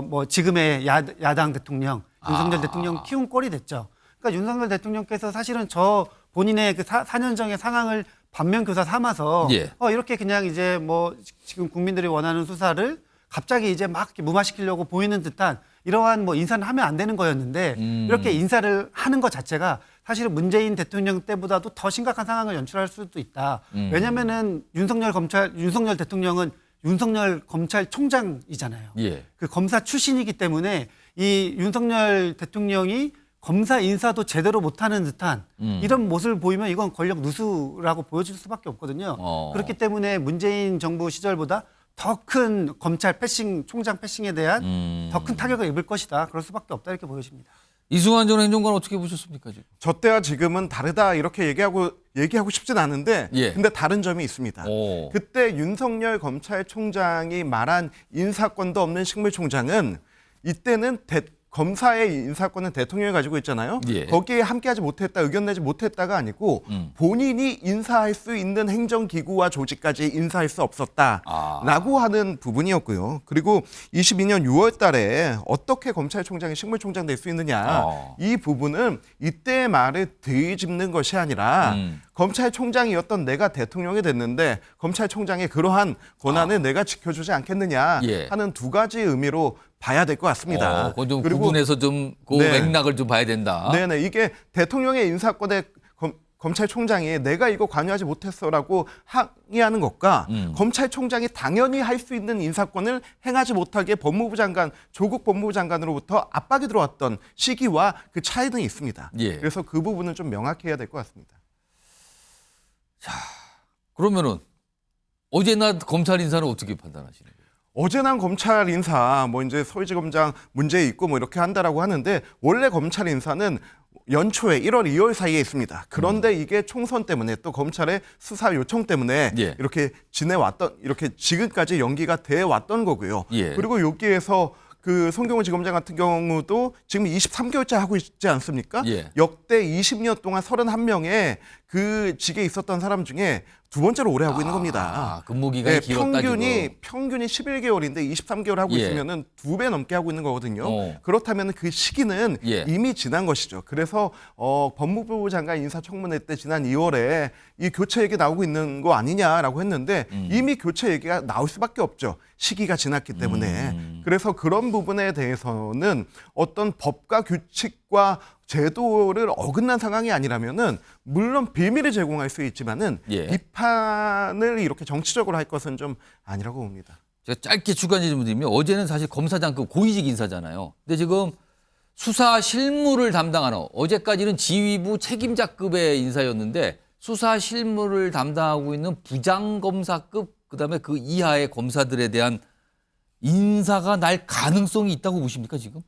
뭐 지금의 야당 대통령 윤석열 대통령 키운 꼴이 됐죠. 그러니까 윤석열 대통령께서 사실은 저 본인의 그 4년 전의 상황을 반면교사 삼아서 예. 이렇게 그냥 이제 뭐 지금 국민들이 원하는 수사를 갑자기 이제 막 이렇게 무마시키려고 보이는 듯한 이러한 뭐 인사는 하면 안 되는 거였는데 이렇게 인사를 하는 것 자체가 사실은 문재인 대통령 때보다도 더 심각한 상황을 연출할 수도 있다. 왜냐면은 윤석열 대통령은 윤석열 검찰총장이잖아요. 예. 그 검사 출신이기 때문에 이 윤석열 대통령이 검사 인사도 제대로 못하는 듯한 이런 모습을 보이면 이건 권력 누수라고 보여줄 수밖에 없거든요. 그렇기 때문에 문재인 정부 시절보다 더 큰 검찰 패싱, 총장 패싱에 대한 더 큰 타격을 입을 것이다. 그럴 수밖에 없다 이렇게 보여집니다. 이승환 전 행정관 어떻게 보셨습니까 지금? 저 때와 지금은 다르다 이렇게 얘기하고 싶진 않은데 예. 근데 다른 점이 있습니다. 오. 그때 윤석열 검찰총장이 말한 인사권도 없는 식물총장은 이때는 검사의 인사권은 대통령이 가지고 있잖아요. 예. 거기에 함께하지 못했다, 의견 내지 못했다가 아니고 본인이 인사할 수 있는 행정기구와 조직까지 인사할 수 없었다라고 하는 부분이었고요. 그리고 22년 6월 달에 어떻게 검찰총장이 식물총장 될 수 있느냐. 이 부분은 이때의 말을 뒤집는 것이 아니라 검찰총장이었던 내가 대통령이 됐는데 검찰총장의 그러한 권한을 내가 지켜주지 않겠느냐 하는 두 가지 의미로 봐야 될 것 같습니다. 그건 좀 그리고 구분해서 좀 그 맥락을 좀 봐야 된다. 네네, 이게 대통령의 인사권에 검찰총장이 내가 이거 관여하지 못했어라고 항의하는 것과 검찰총장이 당연히 할 수 있는 인사권을 행하지 못하게 법무부 장관, 조국 법무부 장관으로부터 압박이 들어왔던 시기와 그 차이는 있습니다. 예. 그래서 그 부분은 좀 명확히 해야 될 것 같습니다. 자, 그러면은 어제 나 검찰 인사는 어떻게 판단하시는 거예요? 어제 난 검찰 인사, 뭐 이제 서울지검장 문제 있고 뭐 이렇게 한다라고 하는데 원래 검찰 인사는 연초에 1월, 2월 사이에 있습니다. 그런데 이게 총선 때문에 또 검찰의 수사 요청 때문에 이렇게 이렇게 지금까지 연기가 돼 왔던 거고요. 그리고 여기에서 그 송경호 지검장 같은 경우도 지금 23개월째 하고 있지 않습니까? 역대 20년 동안 31명의 그 직에 있었던 사람 중에 두 번째로 오래 하고 있는 겁니다. 근무기간이 길었다 평균이 11개월인데 23개월 하고 있으면은 2배 넘게 하고 있는 거거든요. 그렇다면 그 시기는 이미 지난 것이죠. 그래서 법무부 장관 인사청문회 때 지난 2월에 이 교체 얘기 나오고 있는 거 아니냐라고 했는데 이미 교체 얘기가 나올 수밖에 없죠. 시기가 지났기 때문에. 그래서 그런 부분에 대해서는 어떤 법과 규칙과 제도를 어긋난 상황이 아니라면은 물론 비밀을 제공할 수 있지만은 비판을 이렇게 정치적으로 할 것은 좀 아니라고 봅니다. 제가 짧게 주간 질문 드리면 어제는 사실 검사장급 고위직 인사잖아요. 근데 지금 수사 실무를 담당하는 어제까지는 지휘부 책임자급의 인사였는데 수사 실무를 담당하고 있는 부장검사급 그다음에 그 이하의 검사들에 대한 인사가 날 가능성이 있다고 보십니까 지금?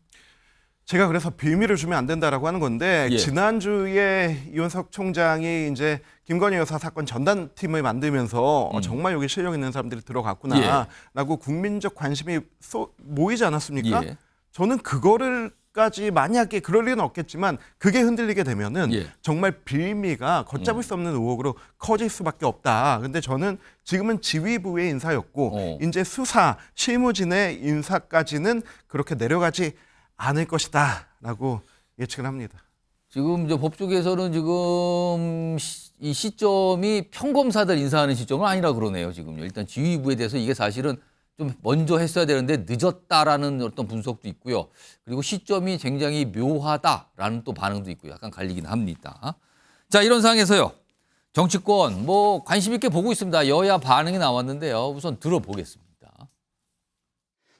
제가 그래서 비밀을 주면 안 된다라고 하는 건데 지난주에 이원석 총장이 이제 김건희 여사 사건 전담팀을 만들면서 정말 여기 실력 있는 사람들이 들어갔구나라고 국민적 관심이 모이지 않았습니까? 저는 그거를까지 만약에 그럴 리는 없겠지만 그게 흔들리게 되면은 정말 빌미가 걷잡을 수 없는 의혹으로 커질 수밖에 없다. 근데 저는 지금은 지휘부의 인사였고 이제 수사 실무진의 인사까지는 그렇게 내려가지 않을 것이다라고 예측을 합니다. 지금 이제 법조계에서는 지금 이 시점이 평검사들 인사하는 시점은 아니라 그러네요. 지금요. 일단 지휘부에 대해서 이게 사실은 좀 먼저 했어야 되는데 늦었다라는 어떤 분석도 있고요. 그리고 시점이 굉장히 묘하다라는 또 반응도 있고요. 약간 갈리긴 합니다. 자, 이런 상황에서요. 정치권 뭐 관심 있게 보고 있습니다. 여야 반응이 나왔는데요. 우선 들어보겠습니다.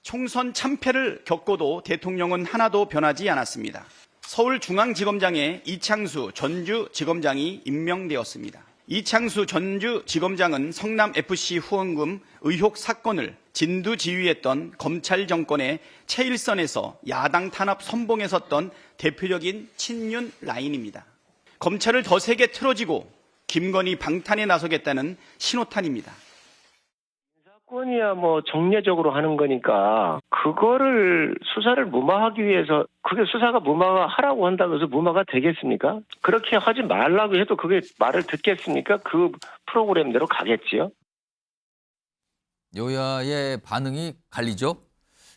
총선 참패를 겪고도 대통령은 하나도 변하지 않았습니다. 서울중앙지검장에 이창수 전주지검장이 임명되었습니다. 이창수 전주지검장은 성남FC 후원금 의혹 사건을 진두지휘했던 검찰 정권의 최일선에서 야당 탄압 선봉에 섰던 대표적인 친윤 라인입니다. 검찰을 더 세게 틀어지고 김건희 방탄에 나서겠다는 신호탄입니다. 사건이야 뭐 정례적으로 하는 거니까 그거를 수사를 무마하기 위해서 그게 수사가 무마하라고 한다고 해서 무마가 되겠습니까? 그렇게 하지 말라고 해도 그게 말을 듣겠습니까? 그 프로그램대로 가겠지요. 여야의 반응이 갈리죠.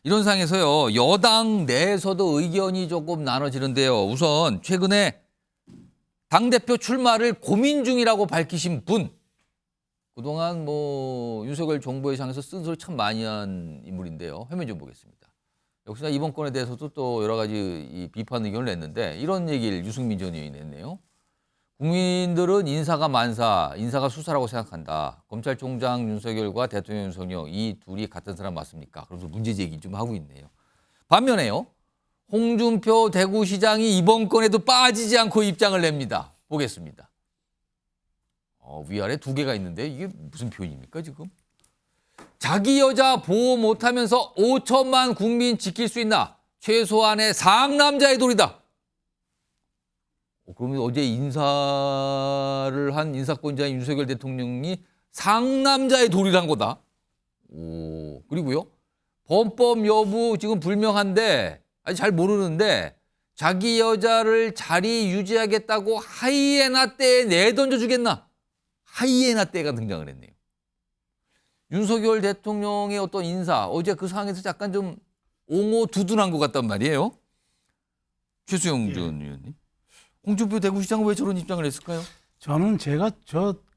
이런 상황에서요. 여당 내에서도 의견이 조금 나눠지는데요. 우선 최근에 당대표 출마를 고민 중이라고 밝히신 분. 그동안 뭐 윤석열 정부의 향해서 쓴소리 참 많이 한 인물인데요. 화면 좀 보겠습니다. 역시나 이번 건에 대해서도 또 여러 가지 이 비판 의견을 냈는데 이런 얘기를 유승민 전 의원이 냈네요. 국민들은 인사가 만사, 인사가 수사라고 생각한다. 검찰총장 윤석열과 대통령 윤석열 이 둘이 같은 사람 맞습니까? 그래서 문제 제기 좀 하고 있네요. 반면에요. 홍준표 대구시장이 이번 건에도 빠지지 않고 입장을 냅니다. 보겠습니다. 위아래 두 개가 있는데 이게 무슨 표현입니까 지금? 자기 여자 보호 못하면서 5천만 국민 지킬 수 있나? 최소한의 상남자의 도리다. 그러면 어제 인사를 한 인사권자인 윤석열 대통령이 상남자의 도리란 거다. 그리고요. 범법 여부 지금 불명한데 아직 잘 모르는데 자기 여자를 자리 유지하겠다고 하이에나 떼에 내던져 주겠나? 하이에나 떼가 등장을 했네요. 윤석열 대통령의 어떤 인사, 어제 그 상황에서 약간 좀 옹호두둔한 것 같단 말이에요. 최수영 전 의원님. 홍준표 대구시장은 왜 저런 입장을 했을까요? 저는 제가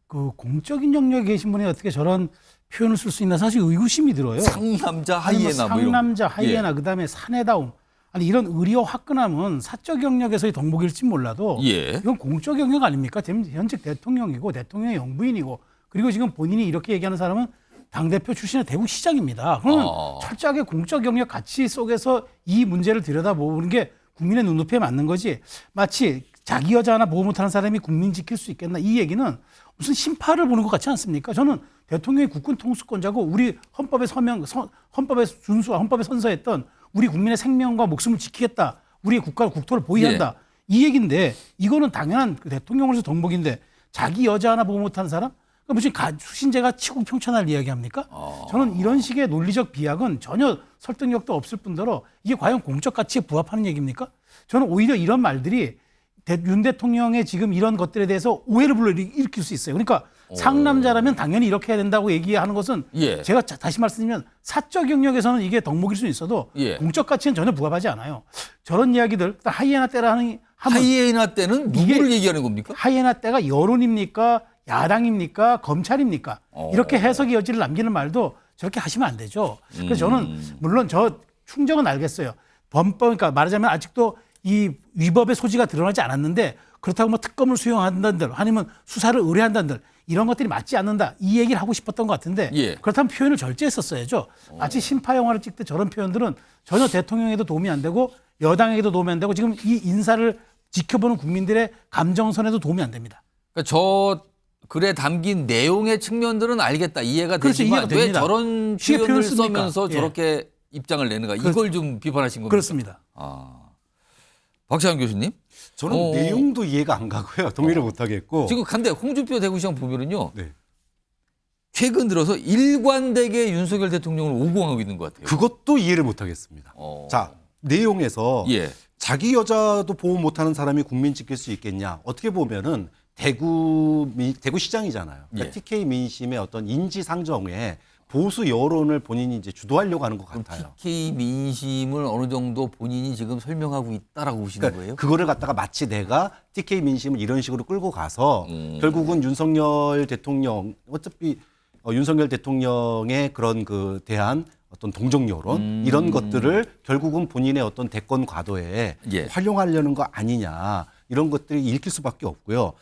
그 공적인 영역에 계신 분이 어떻게 저런 표현을 쓸 수 있나 사실 의구심이 들어요. 상남자 하이에나 뭐 이런. 상남자 하이에나 그다음에 사내다움. 아니 이런 의리와 화끈함은 사적 영역에서의 덕목일지 몰라도 이건 공적 영역 아닙니까? 현직 대통령이고 대통령의 영부인이고 그리고 지금 본인이 이렇게 얘기하는 사람은 당대표 출신의 대구시장입니다. 그러면 철저하게 공적 영역 가치 속에서 이 문제를 들여다보는 게 국민의 눈높이에 맞는 거지. 마치 자기 여자 하나 보호 못하는 사람이 국민 지킬 수 있겠나 이 얘기는 무슨 심파를 보는 것 같지 않습니까? 저는 대통령이 국군 통수권자고 우리 헌법에 헌법에 준수와 헌법에 선서했던 우리 국민의 생명과 목숨을 지키겠다. 우리의 국가와 국토를 보위한다. 이 얘기인데 이거는 당연한 대통령으로서 덕목인데 자기 여자 하나 보호 못하는 사람? 무슨 수신제가 치국평천할 이야기합니까? 저는 이런 식의 논리적 비약은 전혀 설득력도 없을 뿐더러 이게 과연 공적 가치에 부합하는 얘기입니까? 저는 오히려 이런 말들이 윤 대통령의 지금 이런 것들에 대해서 오해를 불러일으킬 수 있어요. 그러니까 상남자라면 당연히 이렇게 해야 된다고 얘기하는 것은 제가 다시 말씀드리면 사적 영역에서는 이게 덕목일 수는 있어도 공적 가치는 전혀 부합하지 않아요. 저런 이야기들 하이에나 때라는 하이에나 때는 누구를 얘기하는 겁니까? 하이에나 때가 여론입니까? 야당입니까? 검찰입니까? 이렇게 해석의 여지를 남기는 말도 저렇게 하시면 안 되죠. 그래서 저는 물론 저 충정은 알겠어요. 그러니까 말하자면 아직도 이 위법의 소지가 드러나지 않았는데 그렇다고 뭐 특검을 수용한다들 아니면 수사를 의뢰한다들 이런 것들이 맞지 않는다. 이 얘기를 하고 싶었던 것 같은데 그렇다면 표현을 절제했었어야죠. 마치 심파 영화를 찍듯 저런 표현들은 전혀 대통령에도 도움이 안 되고 여당에게도 도움이 안 되고 지금 이 인사를 지켜보는 국민들의 감정선에도 도움이 안 됩니다. 그러니까 저 글에 담긴 내용의 측면들은 알겠다. 이해가 되지만 왜 저런 표현을 쓰면서 저렇게 입장을 내는가. 이걸 좀 비판하신 겁니다. 그렇습니다. 박찬원 교수님. 저는 내용도 이해가 안 가고요. 동의를 못 하겠고. 지금 근데 홍준표 대구시장 보면은요. 최근 들어서 일관되게 윤석열 대통령을 오공하고 있는 것 같아요. 그것도 이해를 못 하겠습니다. 자, 내용에서 자기 여자도 보호 못하는 사람이 국민 지킬 수 있겠냐. 어떻게 보면은 대구시장이잖아요. 그러니까 TK 민심의 어떤 인지 상정에 보수 여론을 본인이 이제 주도하려고 하는 것 같아요. TK 민심을 어느 정도 본인이 지금 설명하고 있다라고 보시는 거예요? 그거를 갖다가 마치 내가 TK 민심을 이런 식으로 끌고 가서 결국은 윤석열 대통령 어차피 윤석열 대통령의 그런 그 대한 어떤 동정 여론 이런 것들을 결국은 본인의 어떤 대권 과도에 활용하려는 거 아니냐 이런 것들이 읽힐 수밖에 없고요.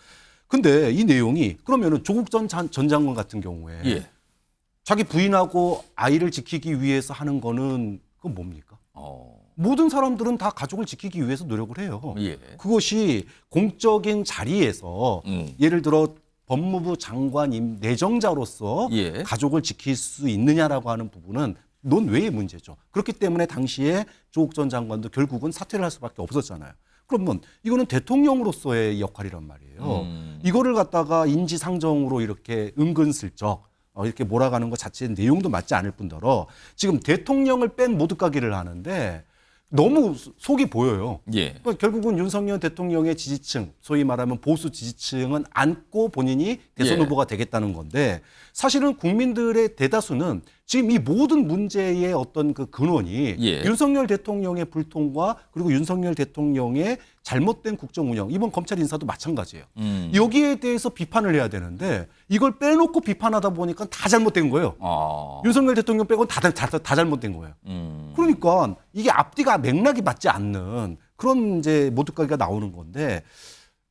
근데 이 내용이 그러면은 조국 전 장관 같은 경우에 자기 부인하고 아이를 지키기 위해서 하는 거는 그건 뭡니까? 모든 사람들은 다 가족을 지키기 위해서 노력을 해요. 예. 그것이 공적인 자리에서 예를 들어 법무부 장관임 내정자로서 예. 가족을 지킬 수 있느냐라고 하는 부분은 논외의 문제죠. 그렇기 때문에 당시에 조국 전 장관도 결국은 사퇴를 할 수밖에 없었잖아요. 그러면 이거는 대통령으로서의 역할이란 말이에요. 이거를 갖다가 인지상정으로 이렇게 은근슬쩍 이렇게 몰아가는 것 자체의 내용도 맞지 않을 뿐더러 지금 대통령을 뺀 모두가기를 하는데 너무 속이 보여요. 예. 그러니까 결국은 윤석열 대통령의 지지층, 소위 말하면 보수 지지층은 안고 본인이 대선 예. 후보가 되겠다는 건데 사실은 국민들의 대다수는 지금 이 모든 문제의 어떤 그 근원이 예. 윤석열 대통령의 불통과 그리고 윤석열 대통령의 잘못된 국정 운영, 이번 검찰 인사도 마찬가지예요. 여기에 대해서 비판을 해야 되는데 이걸 빼놓고 비판하다 보니까 다 잘못된 거예요. 윤석열 대통령 빼고는 다 잘못된 거예요. 그러니까 이게 앞뒤가 맥락이 맞지 않는 그런 이제 모두가기가 나오는 건데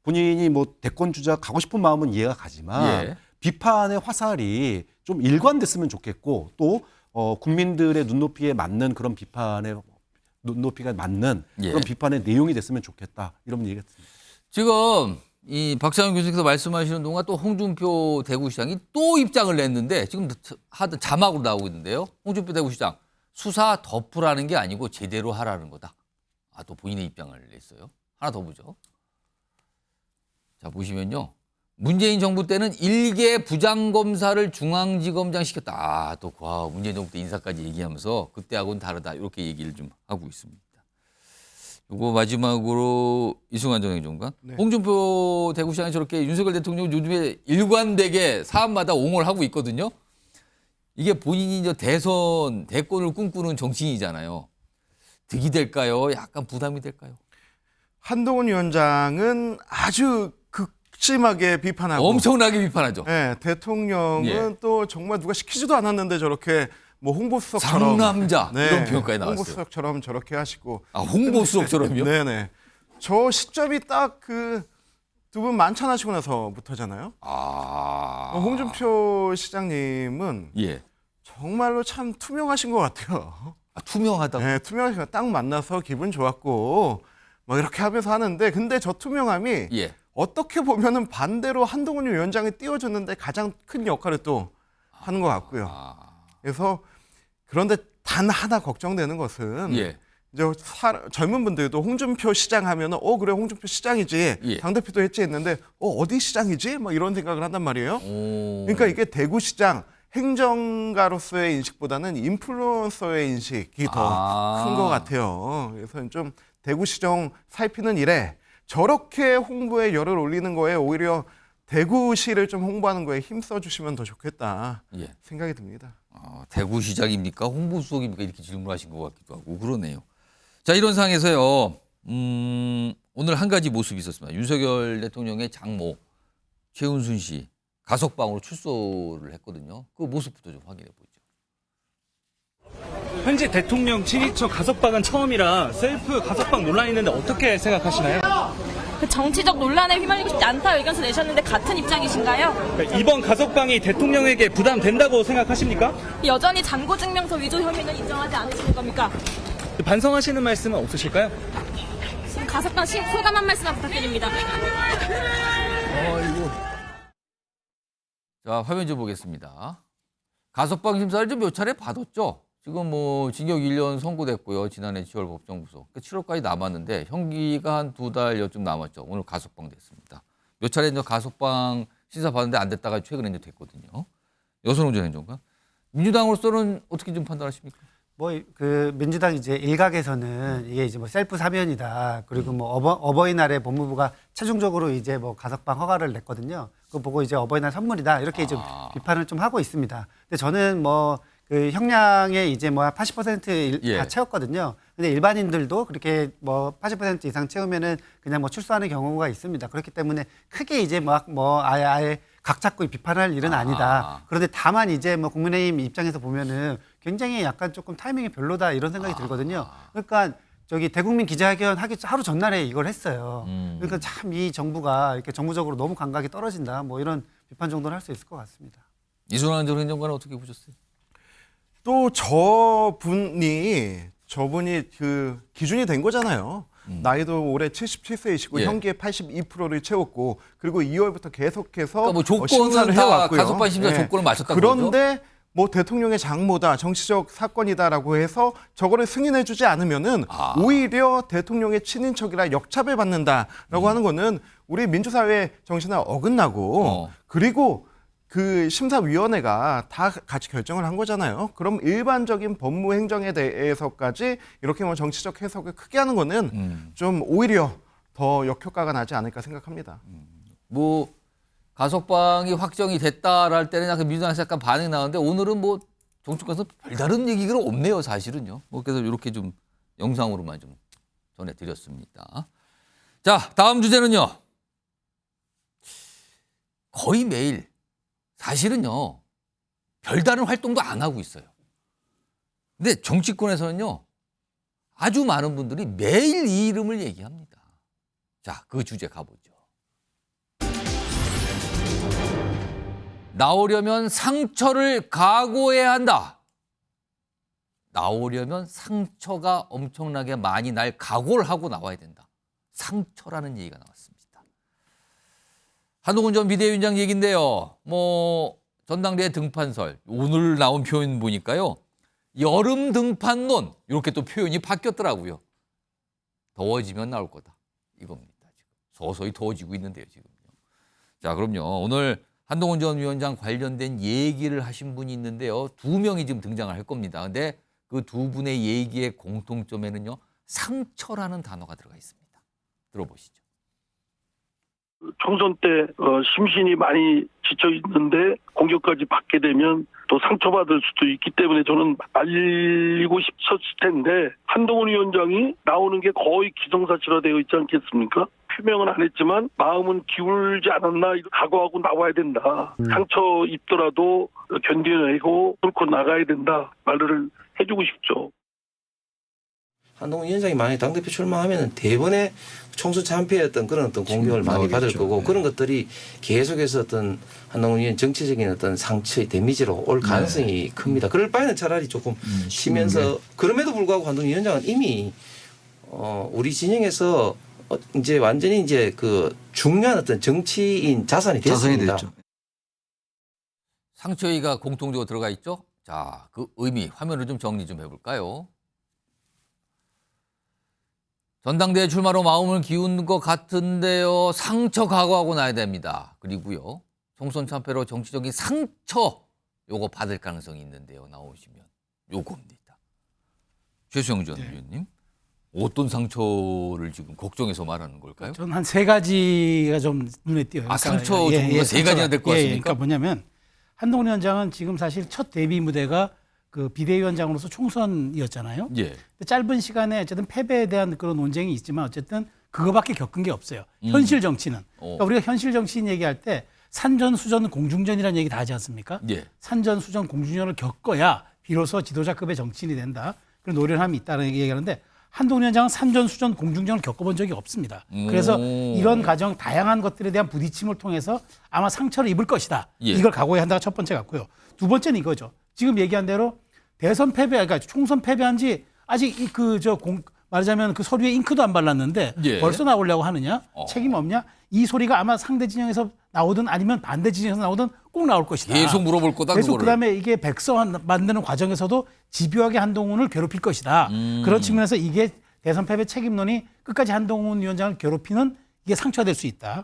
본인이 뭐 대권 주자 가고 싶은 마음은 이해가 가지만 예. 비판의 화살이 좀 일관됐으면 좋겠고 또 국민들의 눈높이에 맞는 그런 비판의 눈높이가 맞는 예. 그런 비판의 내용이 됐으면 좋겠다 이런 얘기가 듭니다. 지금 이 박상현 교수께서 말씀하시는 동안 또 홍준표 대구시장이 또 입장을 냈는데 지금 하던 자막으로 나오고 있는데요. 홍준표 대구시장 수사 덮으라는 게 아니고 제대로 하라는 거다. 또 본인의 입장을 냈어요. 하나 더 보죠. 자, 보시면요. 문재인 정부 때는 1개 부장검사를 중앙지검장 시켰다. 또 문재인 정부 때 인사까지 얘기하면서 그때하고는 다르다. 이렇게 얘기를 좀 하고 있습니다. 요거 마지막으로 이승환 전 행정관. 네. 홍준표 대구시장이 저렇게 윤석열 대통령 요즘에 일관되게 사안마다 옹호를 하고 있거든요. 이게 본인이 이제 대권을 꿈꾸는 정치인이잖아요. 득이 될까요? 약간 부담이 될까요? 한동훈 위원장은 아주 극심하게 비판하고 엄청나게 비판하죠. 네, 대통령은 예. 또 정말 누가 시키지도 않았는데 저렇게 뭐 홍보수석처럼 상남자 이런 표현까지 나왔어요. 홍보수석처럼 저렇게 하시고 홍보수석처럼요? 네네. 저 시점이 딱 그 두 분 만찬하시고 나서부터잖아요. 홍준표 시장님은 예. 정말로 참 투명하신 것 같아요. 투명하다고? 네, 투명하시고 딱 만나서 기분 좋았고 막 이렇게 하면서 하는데 근데 저 투명함이 예. 어떻게 보면은 반대로 한동훈 위원장이 띄워주는데 가장 큰 역할을 또 하는 것 같고요. 그래서 그런데 단 하나 걱정되는 것은 예. 이제 젊은 분들도 홍준표 시장 하면은 그래 홍준표 시장이지 예. 당대표도 했지 했는데 어디 시장이지? 막 이런 생각을 한단 말이에요. 그러니까 이게 대구시장 행정가로서의 인식보다는 인플루언서의 인식이 더 큰 것 같아요. 그래서 좀 대구시정 살피는 일에 저렇게 홍보에 열을 올리는 거에 오히려 대구시를 좀 홍보하는 거에 힘써 주시면 더 좋겠다 예. 생각이 듭니다. 대구시장입니까? 홍보수석입니까? 이렇게 질문하신 것 같기도 하고 그러네요. 자, 이런 상황에서요. 오늘 한 가지 모습이 있었습니다. 윤석열 대통령의 장모 최은순 씨 가석방으로 출소를 했거든요. 그 모습부터 좀 확인해 보죠. 현재 대통령 친인척 가석방은 처음이라 셀프 가석방 논란이 있는데 어떻게 생각하시나요? 그 정치적 논란에 휘말리고 싶지 않다 의견서 내셨는데 같은 입장이신가요? 이번 가석방이 대통령에게 부담된다고 생각하십니까? 여전히 잔고증명서 위조 혐의는 인정하지 않으시는 겁니까? 반성하시는 말씀은 없으실까요? 가석방 소감 한 말씀만 부탁드립니다. 자, 화면 좀 보겠습니다. 가석방 심사를 좀 몇 차례 받았죠. 지금 뭐 징역 1년 선고됐고요. 지난해 10월 법정구속. 7월까지 남았는데 형기가 한 2달여쯤 남았죠. 오늘 가석방 됐습니다. 몇 차례 이제 가석방 심사 받았는데 안 됐다가 최근에 이제 됐거든요. 여선호 전 행정관. 민주당으로서는 어떻게 좀 판단하십니까? 그 민주당 이제 일각에서는 이게 이제 뭐 셀프 사면이다. 그리고 뭐 어버이날에 법무부가 최종적으로 이제 뭐 가석방 허가를 냈거든요. 그거 보고 이제 어버이날 선물이다. 이렇게 좀 비판을 좀 하고 있습니다. 근데 저는 뭐 그 형량의 이제 뭐 80% 다 채웠거든요. 근데 일반인들도 그렇게 뭐 80% 이상 채우면은 그냥 뭐 출소하는 경우가 있습니다. 그렇기 때문에 크게 이제 막 뭐 아예 각 잡고 비판할 일은 아니다. 그런데 다만 이제 뭐 국민의힘 입장에서 보면은 굉장히 약간 조금 타이밍이 별로다 이런 생각이 들거든요. 그러니까 저기 대국민 기자회견 하기 하루 전날에 이걸 했어요. 그러니까 참 이 정부가 이렇게 정부적으로 너무 감각이 떨어진다. 뭐 이런 비판 정도는 할 수 있을 것 같습니다. 이순환 전 행정관은 어떻게 보셨어요? 또 저분이 저분이 그 기준이 된 거잖아요. 나이도 올해 77세이시고 예. 형기의 82%를 채웠고 그리고 2월부터 계속해서 그러니까 뭐 조건은 심사를 다 해왔고요. 가석방 심사 조건을 맞췄다고 그런데 뭐 대통령의 장모다, 정치적 사건이다라고 해서 저거를 승인해주지 않으면은 오히려 대통령의 친인척이라 역차별 받는다라고 하는 거는 우리 민주사회 정신에 어긋나고 그리고 그 심사위원회가 다 같이 결정을 한 거잖아요. 그럼 일반적인 법무행정에 대해서까지 이렇게 뭐 정치적 해석을 크게 하는 거는 좀 오히려 더 역효과가 나지 않을까 생각합니다. 뭐 가석방이 확정이 됐다랄 때는 약간 민주당에서 약간 반응이 나오는데 오늘은 뭐 정치권에서 별다른 얘기가 없네요, 사실은요. 뭐 그래서 이렇게 좀 영상으로만 좀 전해드렸습니다. 자, 다음 주제는요. 거의 매일 사실은요, 별다른 활동도 안 하고 있어요. 근데 정치권에서는요, 아주 많은 분들이 매일 이 이름을 얘기합니다. 자, 그 주제 가보죠. 나오려면 상처를 각오해야 한다. 나오려면 상처가 엄청나게 많이 날 각오를 하고 나와야 된다. 상처라는 얘기가 나왔습니다. 한동훈 전 비대위원장 얘기인데요. 뭐 전당대회 등판설 오늘 나온 표현 보니까요. 여름 등판론 이렇게 또 표현이 바뀌었더라고요. 더워지면 나올 거다. 이겁니다. 지금 서서히 더워지고 있는데요. 지금요. 자, 그럼요. 오늘 한동훈 전 위원장 관련된 얘기를 하신 분이 있는데요. 2명이 지금 등장을 할 겁니다. 근데 그 두 분의 얘기의 공통점에는요. 상처라는 단어가 들어가 있습니다. 들어보시죠. 총선 때 심신이 많이 지쳐 있는데 공격까지 받게 되면 또 상처받을 수도 있기 때문에 저는 알리고 싶었을 텐데 한동훈 위원장이 나오는 게 거의 기정사실화되어 있지 않겠습니까? 표명은 안 했지만 마음은 기울지 않았나 각오하고 나와야 된다. 상처 입더라도 견뎌내고 뚫고 나가야 된다. 말을 해주고 싶죠. 한동훈 위원장이 만약에 당대표 출마하면 대번에 총선 참패였던 그런 어떤 공격을 많이 받을 거고 그런 것들이 계속해서 어떤 한동훈 위원 정치적인 어떤 상처의 데미지로 올 가능성이 큽니다. 그럴 바에는 차라리 조금 쉬면서 그럼에도 불구하고 한동훈 위원장은 이미 우리 진영에서 이제 완전히 이제 그 중요한 어떤 정치인 자산이 됐습니다. 상처의가 공통적으로 들어가 있죠. 자, 그 의미 화면을 좀 정리 좀 해볼까요? 전당대회 출마로 마음을 기운 것 같은데요. 상처 각오하고 나야 됩니다. 그리고요. 총선 참패로 정치적인 상처 요거 받을 가능성이 있는데요. 나오시면 요겁니다. 최수영 전 의원님. 어떤 상처를 지금 걱정해서 말하는 걸까요? 저는 한 세 가지가 좀 눈에 띄어요. 아, 상처 종류가 세 가지나 될 것 같습니까? 그러니까 뭐냐면 한동훈 위원장은 지금 사실 첫 데뷔 무대가 그 비대위원장으로서 총선이었잖아요. 예. 짧은 시간에 어쨌든 패배에 대한 그런 논쟁이 있지만 어쨌든 그거밖에 겪은 게 없어요. 현실 정치는. 그러니까 우리가 현실 정치인 얘기할 때 산전수전 공중전이라는 얘기 다 하지 않습니까? 예. 산전수전 공중전을 겪어야 비로소 지도자급의 정치인이 된다. 그런 노련함이 있다는 얘기하는데 한동훈 위원장은 산전수전 공중전을 겪어본 적이 없습니다. 그래서 이런 과정 다양한 것들에 대한 부딪힘을 통해서 아마 상처를 입을 것이다. 예. 이걸 각오해야 한다가 첫 번째 같고요. 두 번째는 이거죠. 지금 얘기한 대로 대선 패배, 그러니까 총선 패배한 지 아직 말하자면 그 서류에 잉크도 안 발랐는데 예. 벌써 나오려고 하느냐? 책임 없냐? 이 소리가 아마 상대 진영에서 나오든 아니면 반대 진영에서 나오든 꼭 나올 것이다. 계속 물어볼 거다. 계속 그거를. 그다음에 이게 백서 만드는 과정에서도 집요하게 한동훈을 괴롭힐 것이다. 그런 측면에서 이게 대선 패배 책임론이 끝까지 한동훈 위원장을 괴롭히는 이게 상처가 될 수 있다.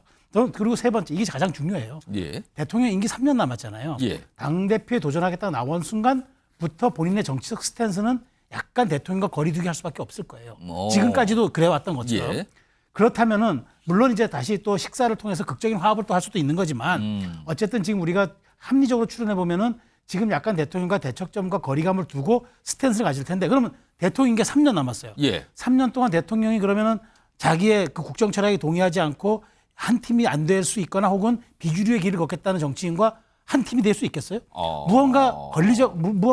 그리고 세 번째, 이게 가장 중요해요. 예. 대통령 임기 3년 남았잖아요. 예. 당대표에 도전하겠다고 나온 순간부터 본인의 정치적 스탠스는 약간 대통령과 거리두기 할 수밖에 없을 거예요. 지금까지도 그래왔던 것처럼. 예. 그렇다면은 물론 이제 다시 또 식사를 통해서 극적인 화합을 또 할 수도 있는 거지만 어쨌든 지금 우리가 합리적으로 추론해 보면은 지금 약간 대통령과 대척점과 거리감을 두고 스탠스를 가질 텐데 그러면 대통령 임기 3년 남았어요. 예. 3년 동안 대통령이 그러면은 자기의 그 국정 철학에 동의하지 않고 한 팀이 안 될 수 있거나 혹은 비주류의 길을 걷겠다는 정치인과 한 팀이 될 수 있겠어요? 무언가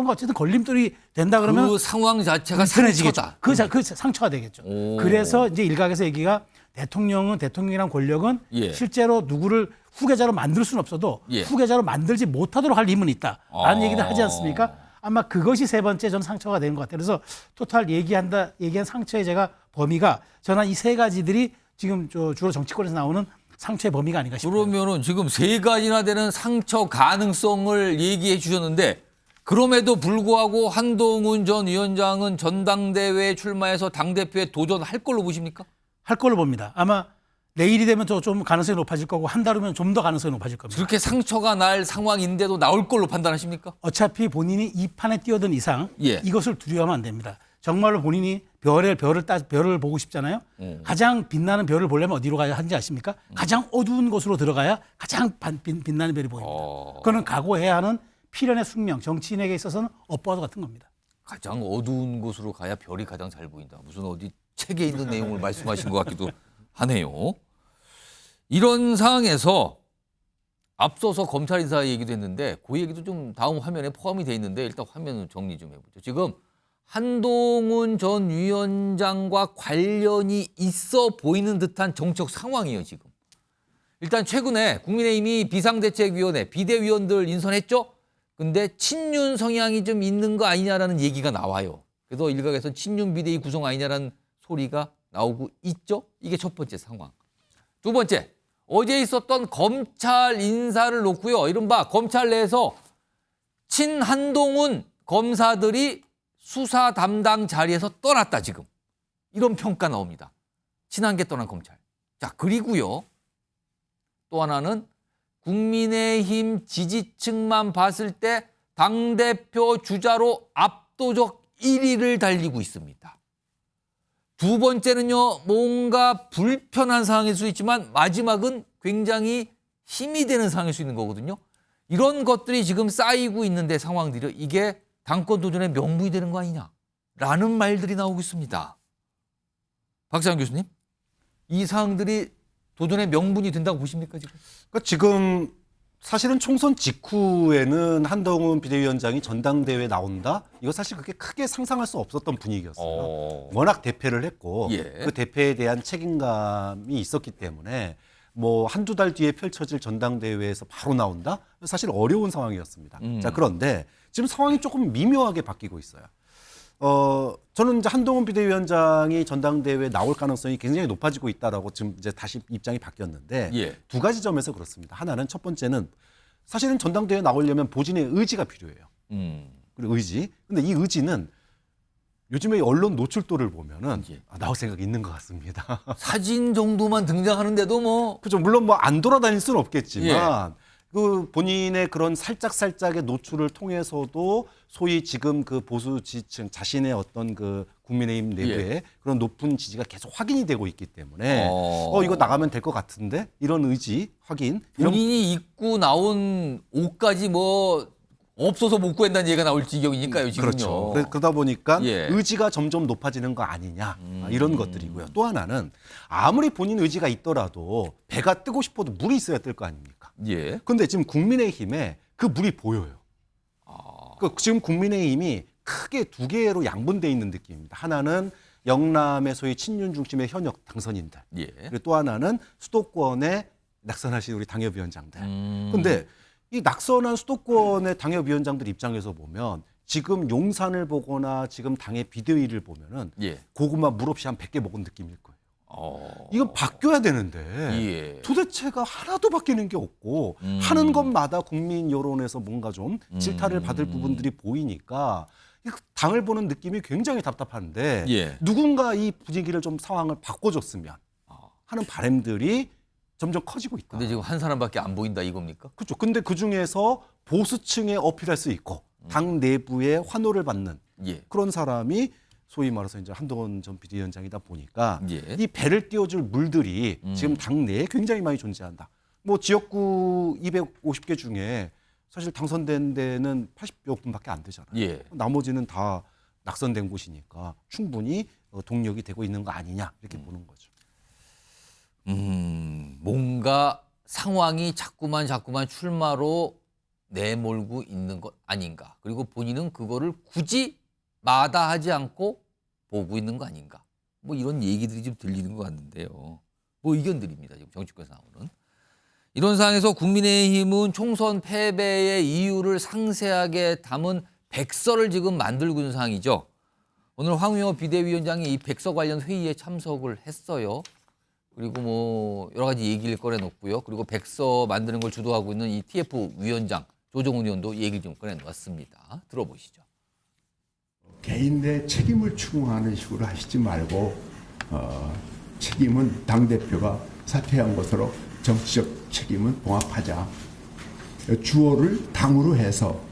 어쨌든 걸림돌이 된다 그러면 그 상황 자체가 상처다. 그 상처가 되겠죠. 그래서 이제 일각에서 얘기가 대통령이란 권력은 예. 실제로 누구를 후계자로 만들 수는 없어도 예. 후계자로 만들지 못하도록 할 힘은 있다라는 얘기를 하지 않습니까? 아마 그것이 세 번째 전 상처가 되는 것 같아요. 그래서 토탈 얘기한 상처의 제가 범위가 저는 이 세 가지들이 지금 주로 정치권에서 나오는 상처의 범위가 아닌가 싶어요. 그러면은 지금 세 가지나 되는 상처 가능성을 얘기해 주셨는데 그럼에도 불구하고 한동훈 전 위원장은 전당대회에 출마해서 당대표에 도전할 걸로 보십니까? 할 걸로 봅니다. 아마 내일이 되면 좀 가능성이 높아질 거고 한 달 후면 좀 더 가능성이 높아질 겁니다. 그렇게 상처가 날 상황인데도 나올 걸로 판단하십니까? 어차피 본인이 이 판에 뛰어든 이상 예. 이것을 두려워하면 안 됩니다. 정말로 본인이 별을 보고 싶잖아요. 가장 빛나는 별을 보려면 어디로 가야 하는지 아십니까? 가장 어두운 곳으로 들어가야 가장 빛나는 별이 보입니다. 그거는 각오해야 하는 필연의 숙명, 정치인에게 있어서는 업보와도 같은 겁니다. 가장 어두운 곳으로 가야 별이 가장 잘 보인다. 무슨 어디 책에 있는 내용을 말씀하신 것 같기도 하네요. 이런 상황에서 앞서서 검찰 인사 얘기도 했는데 그 얘기도 좀 다음 화면에 포함이 돼 있는데 일단 화면을 정리 좀 해보죠. 지금 한동훈 전 위원장과 관련이 있어 보이는 듯한 정책 상황이에요, 지금. 일단 최근에 국민의힘이 비상대책위원회 비대위원들 인선했죠? 근데 친윤 성향이 좀 있는 거 아니냐라는 얘기가 나와요. 그래서 일각에서는 친윤 비대위 구성 아니냐라는 소리가 나오고 있죠? 이게 첫 번째 상황. 두 번째, 어제 있었던 검찰 인사를 놓고요. 이른바 검찰 내에서 친한동훈 검사들이 수사 담당 자리에서 떠났다, 지금. 이런 평가 나옵니다. 친한계 떠난 검찰. 자, 그리고요. 또 하나는 국민의힘 지지층만 봤을 때 당대표 주자로 압도적 1위를 달리고 있습니다. 두 번째는요, 뭔가 불편한 상황일 수 있지만 마지막은 굉장히 힘이 되는 상황일 수 있는 거거든요. 이런 것들이 지금 쌓이고 있는데 상황들이 이게 당권 도전의 명분이 되는 거 아니냐라는 말들이 나오고 있습니다. 박상현 교수님, 이 사항들이 도전의 명분이 된다고 보십니까 지금? 그러니까 지금 사실은 총선 직후에는 한동훈 비대위원장이 전당대회에 나온다? 이거 사실 그렇게 크게 상상할 수 없었던 분위기였어요. 워낙 대패를 했고 예. 그 대패에 대한 책임감이 있었기 때문에 뭐 한두 달 뒤에 펼쳐질 전당대회에서 바로 나온다? 사실 어려운 상황이었습니다. 자, 그런데 지금 상황이 조금 미묘하게 바뀌고 있어요. 저는 이제 한동훈 비대위원장이 전당대회에 나올 가능성이 굉장히 높아지고 있다라고 지금 이제 다시 입장이 바뀌었는데 예. 두 가지 점에서 그렇습니다. 하나는 첫 번째는 사실은 전당대회에 나오려면 본인의 의지가 필요해요. 그리고 의지. 근데 이 의지는 요즘에 언론 노출도를 보면은 나올 생각이 있는 것 같습니다. 사진 정도만 등장하는데도 뭐. 그죠. 물론 뭐 안 돌아다닐 수는 없겠지만 그 본인의 그런 살짝살짝의 노출을 통해서도 소위 지금 그 보수 지지층 자신의 어떤 그 국민의힘 내부에 그런 높은 지지가 계속 확인이 되고 있기 때문에 이거 나가면 될 것 같은데 이런 의지 확인. 본인이 입고 나온 옷까지 뭐 없어서 못 구한다는 얘기가 나올 지경이니까요, 지금요. 그렇죠. 그러다 보니까 의지가 점점 높아지는 거 아니냐 이런 것들이고요. 또 하나는 아무리 본인 의지가 있더라도 배가 뜨고 싶어도 물이 있어야 뜰 거 아닙니까? 예. 그런데 지금 국민의힘에 그 물이 보여요. 지금 국민의힘이 크게 두 개로 양분돼 있는 느낌입니다. 하나는 영남의 소위 친윤 중심의 현역 당선인들. 그리고 또 하나는 수도권에 낙선하신 우리 당협위원장들. 그런데 이 낙선한 수도권의 당협위원장들 입장에서 보면 지금 용산을 보거나 지금 당의 비대위를 보면은 고구마 물 없이 한 100개 먹은 느낌일 거예요. 이건 바뀌어야 되는데 도대체가 하나도 바뀌는 게 없고 하는 것마다 국민 여론에서 뭔가 좀 질타를 받을 부분들이 보이니까 당을 보는 느낌이 굉장히 답답한데 누군가 이 분위기를 좀 상황을 바꿔줬으면 하는 바람들이 점점 커지고 있다. 근데 지금 한 사람밖에 안 보인다 이겁니까? 그렇죠. 근데 그 중에서 보수층에 어필할 수 있고 당 내부의 환호를 받는 그런 사람이 소위 말해서 이제 한동훈 전 비대위원장이다 보니까 이 배를 띄워줄 물들이 지금 당 내에 굉장히 많이 존재한다. 뭐 지역구 250개 중에 사실 당선된 데는 80여 군밖에 안 되잖아요. 나머지는 다 낙선된 곳이니까 충분히 동력이 되고 있는 거 아니냐 이렇게 보는 거죠. 뭔가 상황이 자꾸만 출마로 내몰고 있는 것 아닌가. 그리고 본인은 그거를 굳이 마다하지 않고 보고 있는 거 아닌가. 뭐 이런 얘기들이 좀 들리는 것 같는데요. 뭐 의견들입니다. 지금 정치권에서 나오는. 이런 상황에서 국민의힘은 총선 패배의 이유를 상세하게 담은 백서를 지금 만들고 있는 상황이죠. 오늘 황우여 비대위원장이 이 백서 관련 회의에 참석을 했어요. 그리고 뭐 여러 가지 얘기를 꺼내놓고요. 그리고 백서 만드는 걸 주도하고 있는 이 TF 위원장 조정훈 의원도 얘기 좀 꺼내놓았습니다. 들어보시죠. 개인 내 책임을 추궁하는 식으로 하시지 말고 책임은 당대표가 사퇴한 것으로 정치적 책임은 봉합하자. 주어를 당으로 해서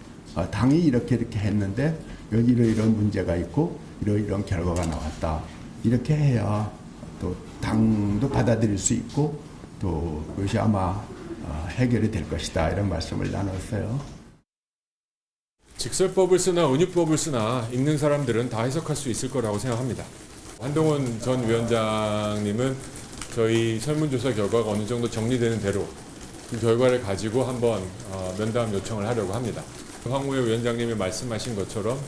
당이 이렇게 했는데 여기 이런 문제가 있고 이런 결과가 나왔다. 이렇게 해야 또 당도 받아들일 수 있고 또 그것이 아마 해결이 될 것이다. 이런 말씀을 나눴어요. 직설법을 쓰나 은유법을 쓰나 읽는 사람들은 다 해석할 수 있을 거라고 생각합니다. 한동훈 전 위원장님은 저희 설문조사 결과가 어느 정도 정리되는 대로 그 결과를 가지고 한번 면담 요청을 하려고 합니다. 황우여 위원장님이 말씀하신 것처럼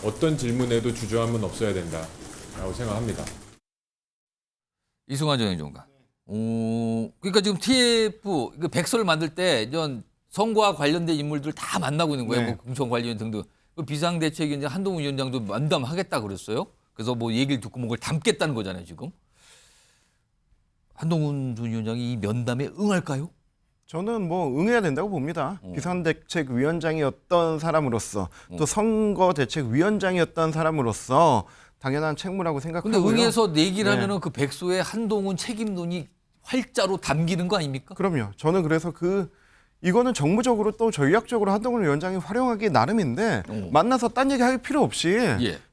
어떤 질문에도 주저함은 없어야 된다라고 생각합니다. 이승환 전 행정관. 그러니까 지금 TF 백서를 만들 때 이런 선거와 관련된 인물들 다 만나고 있는 거예요. 네. 뭐 공천관리위원 등등. 비상대책위원장 한동훈 위원장도 면담하겠다 그랬어요. 그래서 뭐 얘기를 듣고 뭔가를 담겠다는 거잖아요, 지금. 한동훈 전 위원장이 이 면담에 응할까요? 저는 뭐 응해야 된다고 봅니다. 비상대책위원장이었던 사람으로서 또 선거대책위원장이었던 사람으로서 당연한 책무라고 생각하고요. 근데 응해서 얘기를 하면은 그 백소에 한동훈 책임론이 활자로 담기는 거 아닙니까? 그럼요. 저는 그래서 이거는 정무적으로 또 전략적으로 한동훈 위원장이 활용하기 나름인데 만나서 딴 얘기 할 필요 없이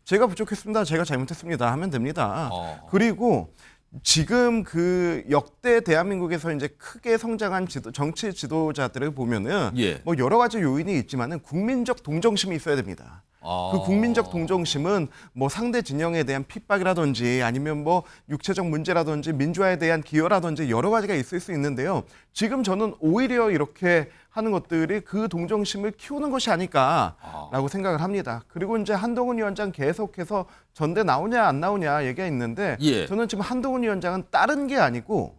제가 부족했습니다. 제가 잘못했습니다. 하면 됩니다. 그리고 지금 그 역대 대한민국에서 이제 크게 성장한 정치 지도자들을 보면은 뭐 여러 가지 요인이 있지만은 국민적 동정심이 있어야 됩니다. 그 국민적 동정심은 뭐 상대 진영에 대한 핍박이라든지 아니면 뭐 육체적 문제라든지 민주화에 대한 기여라든지 여러 가지가 있을 수 있는데요. 지금 저는 오히려 이렇게 하는 것들이 그 동정심을 키우는 것이 아닐까라고 생각을 합니다. 그리고 이제 한동훈 위원장 계속해서 전대 나오냐 안 나오냐 얘기가 있는데 저는 지금 한동훈 위원장은 다른 게 아니고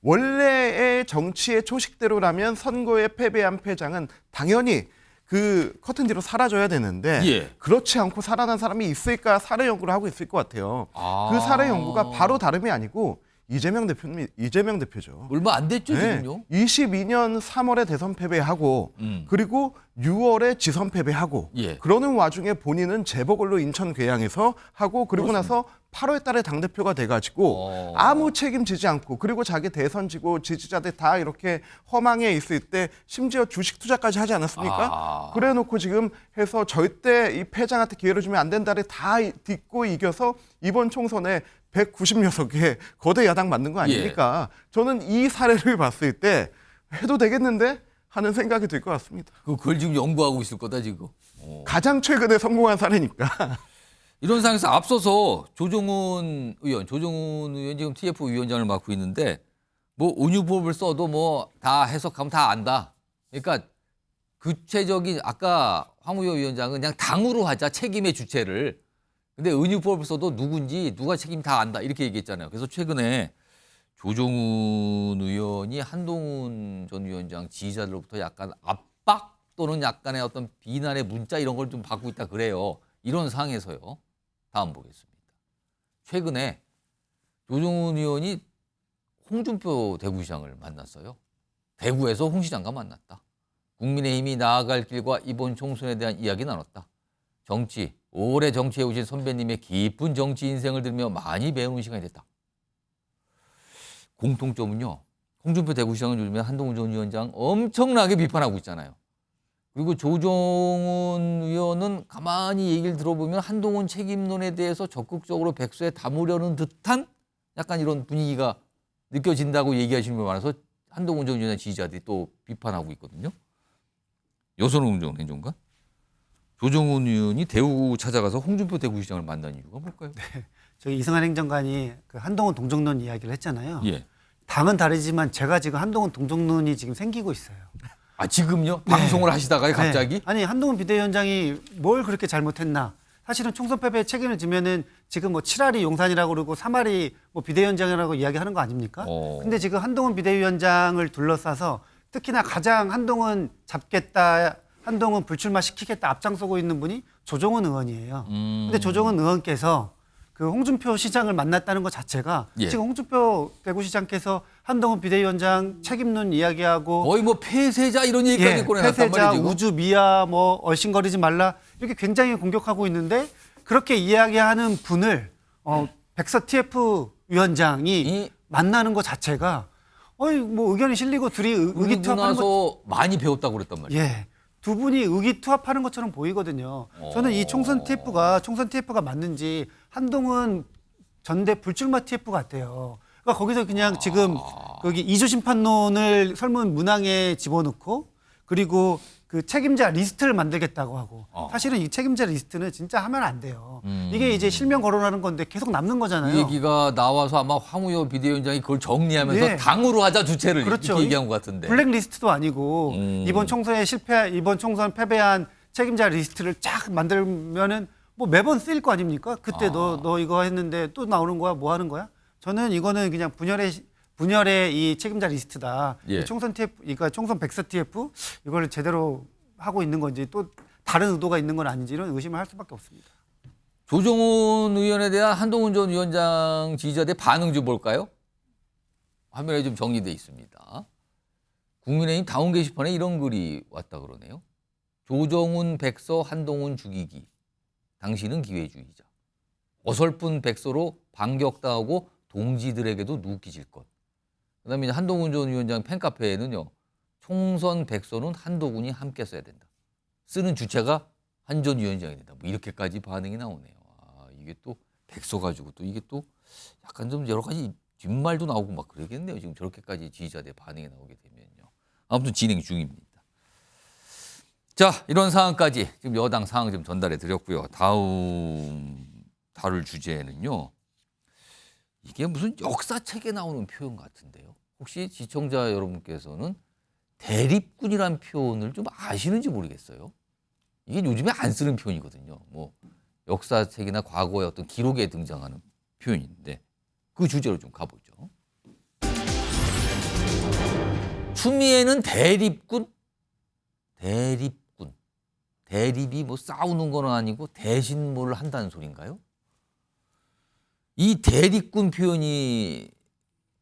원래의 정치의 초식대로라면 선거에 패배한 패장은 당연히 그 커튼 뒤로 사라져야 되는데 그렇지 않고 살아난 사람이 있을까 사례 연구를 하고 있을 것 같아요. 그 사례 연구가 바로 다름이 아니고 이재명 대표죠. 얼마 안 됐죠, 지금요? 22년 3월에 대선 패배하고 그리고 6월에 지선 패배하고 그러는 와중에 본인은 재보궐로 인천 괴양에서 하고 그리고 나서 8월 달에 당대표가 돼가지고 아무 책임지지 않고 그리고 자기 대선 지고 지지자들 다 이렇게 허망해 있을 때 심지어 주식 투자까지 하지 않았습니까? 그래 놓고 지금 해서 절대 이 패장한테 기회를 주면 안 된다를 다 딛고 이겨서 이번 총선에 190녀석의 거대 야당 만든 거 아닙니까? 저는 이 사례를 봤을 때 해도 되겠는데 하는 생각이 들 것 같습니다. 그걸 지금 연구하고 있을 거다 지금. 가장 최근에 성공한 사례니까. 이런 상황에서 앞서서 조정훈 의원 지금 TF 위원장을 맡고 있는데 뭐 은유법을 써도 뭐 다 해석하면 다 안다. 그러니까 구체적인 아까 황우여 위원장은 그냥 당으로 하자 책임의 주체를. 근데 은유법을 써도 누군지 누가 책임 다 안다 이렇게 얘기했잖아요. 그래서 최근에 조정훈 의원이 한동훈 전 위원장 지지자들로부터 약간 압박 또는 약간의 어떤 비난의 문자 이런 걸 좀 받고 있다 그래요. 이런 상황에서요. 다음 보겠습니다. 최근에 조정훈 의원이 홍준표 대구시장을 만났어요. 대구에서 홍 시장과 만났다. 국민의힘이 나아갈 길과 이번 총선에 대한 이야기 나눴다. 오래 정치해 오신 선배님의 깊은 정치 인생을 들으며 많이 배우는 시간이 됐다. 공통점은요. 홍준표 대구시장은 요즘에 한동훈 전 위원장 엄청나게 비판하고 있잖아요. 그리고 조정훈 의원은 가만히 얘기를 들어보면 한동훈 책임론에 대해서 적극적으로 백서에 담으려는 듯한 약간 이런 분위기가 느껴진다고 얘기하시는 분 많아서 한동훈 전 위원장 지지자들이 또 비판하고 있거든요. 여선홍 전 행정관. 조정훈 의원이 대구 찾아가서 홍준표 대구시장을 만난 이유가 뭘까요? 네, 저희 이승환 행정관이 그 한동훈 동정론 이야기를 했잖아요. 예. 당은 다르지만 제가 지금 한동훈 동정론이 지금 생기고 있어요. 아 지금요? 방송을 하시다가요 갑자기? 네. 아니 한동훈 비대위원장이 뭘 그렇게 잘못했나? 사실은 총선 패배에 책임을 지면은 지금 뭐 7알이 용산이라고 그러고 3알이 뭐 비대위원장이라고 이야기하는 거 아닙니까? 근데 지금 한동훈 비대위원장을 둘러싸서 특히나 가장 한동훈 잡겠다 한동훈 불출마 시키겠다 앞장서고 있는 분이 조정훈 의원이에요. 근데 조정훈 의원께서 그 홍준표 시장을 만났다는 것 자체가 예. 지금 홍준표 대구시장께서 한동훈 비대위원장 책임론 이야기하고 거의 뭐 폐쇄자 이런 얘기까지 꺼내놨단 폐쇄자, 말이지. 우주 미아, 뭐 얼씬거리지 말라 이렇게 굉장히 공격하고 있는데 그렇게 이야기하는 분을 백서 TF 위원장이 만나는 것 자체가 뭐 의견이 실리고 둘이 의기투합하는 것 많이 배웠다고 그랬단 말이에요. 예. 두 분이 의기투합하는 것처럼 보이거든요. 저는 이 총선 TF가 맞는지 한동훈 전대 불출마 TF 같아요. 그러니까 거기서 그냥 지금 거기 이주 심판론을 설문 문항에 집어넣고 그리고 그 책임자 리스트를 만들겠다고 하고 사실은 이 책임자 리스트는 진짜 하면 안 돼요. 이게 이제 실명 거론하는 건데 계속 남는 거잖아요. 이 얘기가 나와서 아마 황우여 비대위원장이 그걸 정리하면서 네. 당으로 하자 주체를 그렇죠. 이렇게 얘기한 것 같은데. 블랙리스트도 아니고 이번 총선 패배한 책임자 리스트를 쫙 만들면은 뭐 매번 쓰일 거 아닙니까? 그때 너 이거 했는데 또 나오는 거야? 뭐 하는 거야? 저는 이거는 그냥 분열의 이 책임자 리스트다. 예. 총선 TF, 그러니까 총선 백서 TF 이걸 제대로 하고 있는 건지 또 다른 의도가 있는 건 아닌지는 의심을 할 수밖에 없습니다. 조정훈 의원에 대한 한동훈 전 위원장 지지자들의 반응 좀 볼까요? 화면에 좀 정리돼 있습니다. 국민의힘 다운 게시판에 이런 글이 왔다 그러네요. 조정훈 백서 한동훈 죽이기. 당신은 기회주의자. 어설픈 백서로 반격당하고 동지들에게도 누기질 것. 그다음에 한동훈 전 위원장 팬카페에는요. 총선 백서는 한동훈이 함께 써야 된다. 쓰는 주체가 한 전 위원장이 된다. 뭐 이렇게까지 반응이 나오네요. 이게 또 백서 가지고 또 이게 또 약간 좀 여러 가지 뒷말도 나오고 막 그러겠네요. 지금 저렇게까지 지지자들의 반응이 나오게 되면요. 아무튼 진행 중입니다. 자, 이런 상황까지 지금 여당 상황 좀 전달해 드렸고요. 다음 다룰 주제는요. 이게 무슨 역사책에 나오는 표현 같은데요. 혹시 시청자 여러분께서는 대립군이란 표현을 좀 아시는지 모르겠어요. 이게 요즘에 안 쓰는 표현이거든요. 뭐 역사책이나 과거의 어떤 기록에 등장하는 표현인데 그 주제로 좀 가보죠. 추미애는 대립군? 대립이 뭐 싸우는 건 아니고 대신 뭘 한다는 소린가요? 이 대립군 표현이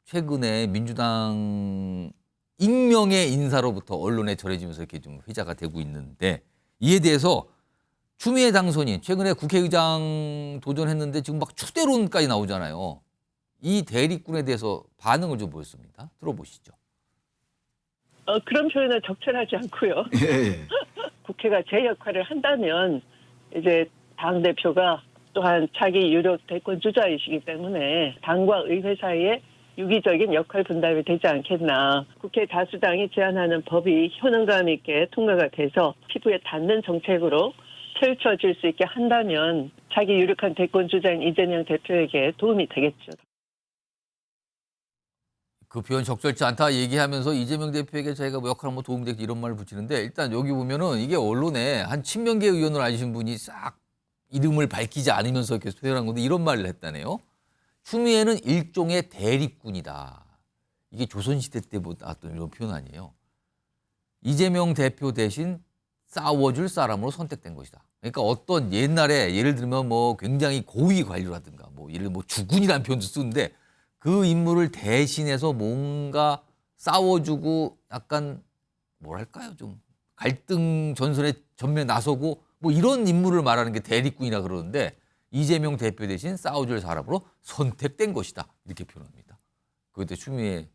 최근에 민주당 익명의 인사로부터 언론에 전해지면서 이렇게 좀 회자가 되고 있는데 이에 대해서 추미애 당선인 최근에 국회의장 도전했는데 지금 막 추대론까지 나오잖아요. 이 대립군에 대해서 반응을 좀 보였습니다. 들어보시죠. 그런 표현은 적절하지 않고요. 국회가 제 역할을 한다면 이제 당대표가 또한 차기 유력 대권 주자이시기 때문에 당과 의회 사이에 유기적인 역할 분담이 되지 않겠나. 국회 다수당이 제안하는 법이 효능감 있게 통과가 돼서 피부에 닿는 정책으로 펼쳐질 수 있게 한다면 차기 유력한 대권 주자인 이재명 대표에게 도움이 되겠죠. 그 표현 적절치 않다 얘기하면서 이재명 대표에게 자기가 뭐 역할을 뭐 도움이 되겠다 이런 말을 붙이는데 일단 여기 보면은 이게 언론에 한 친명계 의원을 아시는 분이 싹 이름을 밝히지 않으면서 계속 표현한 건데 이런 말을 했다네요. 추미애는 일종의 대립군이다. 이게 조선시대 때보다 어떤 이런 표현 아니에요. 이재명 대표 대신 싸워줄 사람으로 선택된 것이다. 그러니까 어떤 옛날에 예를 들면 뭐 굉장히 고위 관료라든가 뭐 예를 들어 뭐 주군이라는 표현도 쓰는데 그 인물을 대신해서 뭔가 싸워주고 약간 뭐랄까요 좀 갈등 전선에 전면에 나서고 뭐 이런 인물을 말하는 게 대립군이라 그러는데 이재명 대표 대신 싸워줄 사람으로 선택된 것이다. 이렇게 표현합니다. 그때 추미애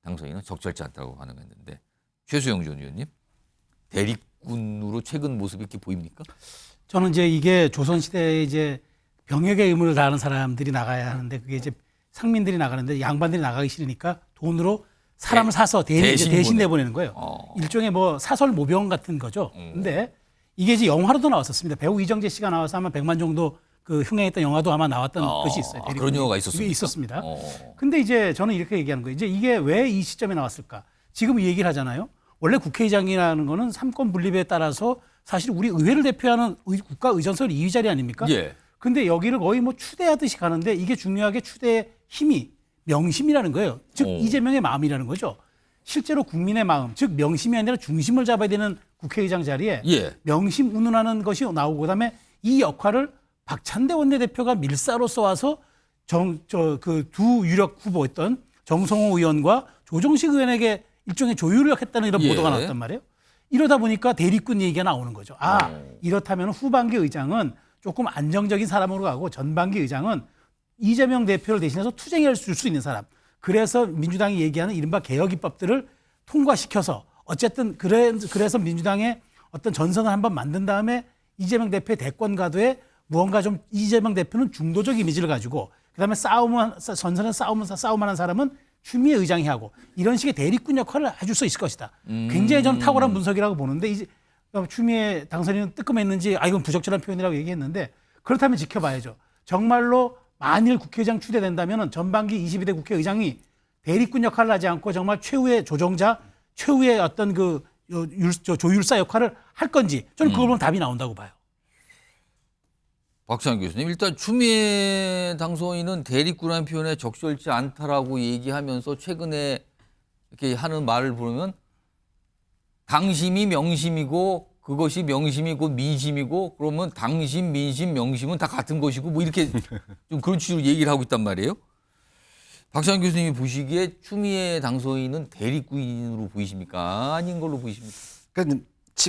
당선인은 적절치 않다고 반응했는데 최수영 전 의원님 대립군으로 최근 모습이 이렇게 보입니까? 저는 이제 이게 조선시대에 이제 병역의 의무를 다하는 사람들이 나가야 하는데 그게 이제 상민들이 나가는데 양반들이 나가기 싫으니까 돈으로 사람을 사서 대신 내보내는 거예요. 일종의 뭐 사설 모병 같은 거죠. 근데 이게 이제 영화로도 나왔었습니다. 배우 이정재 씨가 나와서 아마 100만 정도 그 흥행했던 영화도 아마 나왔던 것이 있어요. 그런 영화가 있었습니다. 이게 있었습니다. 근데 이제 저는 이렇게 얘기하는 거예요. 이제 이게 왜 이 시점에 나왔을까? 지금 이 얘기를 하잖아요. 원래 국회의장이라는 거는 삼권 분립에 따라서 사실 우리 의회를 대표하는 국가 의전설 2위 자리 아닙니까? 예. 근데 여기를 거의 뭐 추대하듯이 가는데 이게 중요하게 추대의 힘이 명심이라는 거예요. 즉 이재명의 마음이라는 거죠. 실제로 국민의 마음, 즉 명심이 아니라 중심을 잡아야 되는 국회의장 자리에 예. 명심 운운하는 것이 나오고 그다음에 이 역할을 박찬대 원내대표가 밀사로서 와서 그 두 유력 후보였던 정성호 의원과 조정식 의원에게 일종의 조율을 했다는 이런 예. 보도가 나왔단 말이에요. 이러다 보니까 대립군 얘기가 나오는 거죠. 이렇다면 후반기 의장은 조금 안정적인 사람으로 가고 전반기 의장은 이재명 대표를 대신해서 투쟁을 줄 수 있는 사람. 그래서 민주당이 얘기하는 이른바 개혁 입법들을 통과시켜서 어쨌든 그래서 민주당의 어떤 전선을 한번 만든 다음에 이재명 대표의 대권 가도에 무언가 좀 이재명 대표는 중도적 이미지를 가지고 그다음에 전선에 싸움하는 사람은 추미애 의장이 하고 이런 식의 대립군 역할을 해줄 수 있을 것이다. 굉장히 저는 탁월한 분석이라고 보는데 이제 추미애 당선인은 뜨끔했는지 이건 부적절한 표현이라고 얘기했는데 그렇다면 지켜봐야죠. 정말로 만일 국회의장 추대된다면 전반기 22대 국회의장이 대립군 역할을 하지 않고 정말 최후의 조정자, 최후의 어떤 그 조율사 역할을 할 건지 저는 그걸 보면 답이 나온다고 봐요. 박찬 교수님, 일단 추미애 당선인은 대립군이라는 표현에 적절치 않다라고 얘기하면서 최근에 이렇게 하는 말을 보면 당심이 명심이고 그것이 명심이 곧 민심이고 그러면 당심, 민심, 명심은 다 같은 것이고 뭐 이렇게 좀 그런 취지로 얘기를 하고 있단 말이에요. 박찬 교수님이 보시기에 추미애 당선인은 대립군으로 보이십니까? 아닌 걸로 보이십니까? 그러니까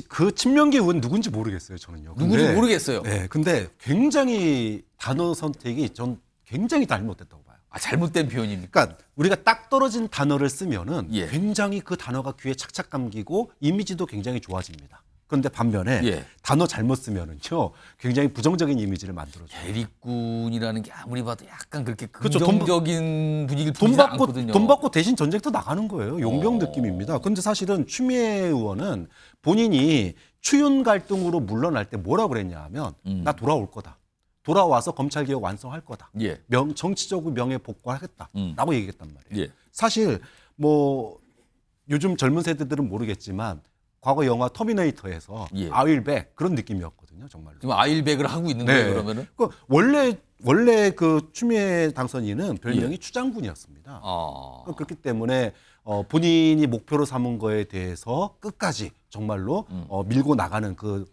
그 친명계 의원 누군지 모르겠어요, 저는요. 누군지 모르겠어요. 네, 근데 굉장히 단어 선택이 전 굉장히 잘못됐다고 봐요. 잘못된 표현입니까? 그러니까 우리가 딱 떨어진 단어를 쓰면은 굉장히 그 단어가 귀에 착착 감기고 이미지도 굉장히 좋아집니다. 그런데 반면에 단어 잘못 쓰면은요 굉장히 부정적인 이미지를 만들어줘요. 대립군이라는 게 아무리 봐도 약간 그렇게 그렇죠. 긍정적인 분위기를 보이지 않거든요. 돈 받고 대신 전쟁터 나가는 거예요. 용병 느낌입니다. 그런데 사실은 추미애 의원은 본인이 추윤 갈등으로 물러날 때 뭐라고 그랬냐 하면 나 돌아올 거다. 돌아와서 검찰개혁 완성할 거다. 정치적으로 명예 복구하겠다라고 얘기했단 말이에요. 사실 뭐 요즘 젊은 세대들은 모르겠지만 과거 영화 터미네이터에서 아윌백 그런 느낌이었거든요, 정말로. 지금 아윌백을 하고 있는 거예요, 그러면은? 원래 그 추미애 당선인은 별명이 추장군이었습니다. 그렇기 때문에 본인이 목표로 삼은 거에 대해서 끝까지 정말로 밀고 나가는 그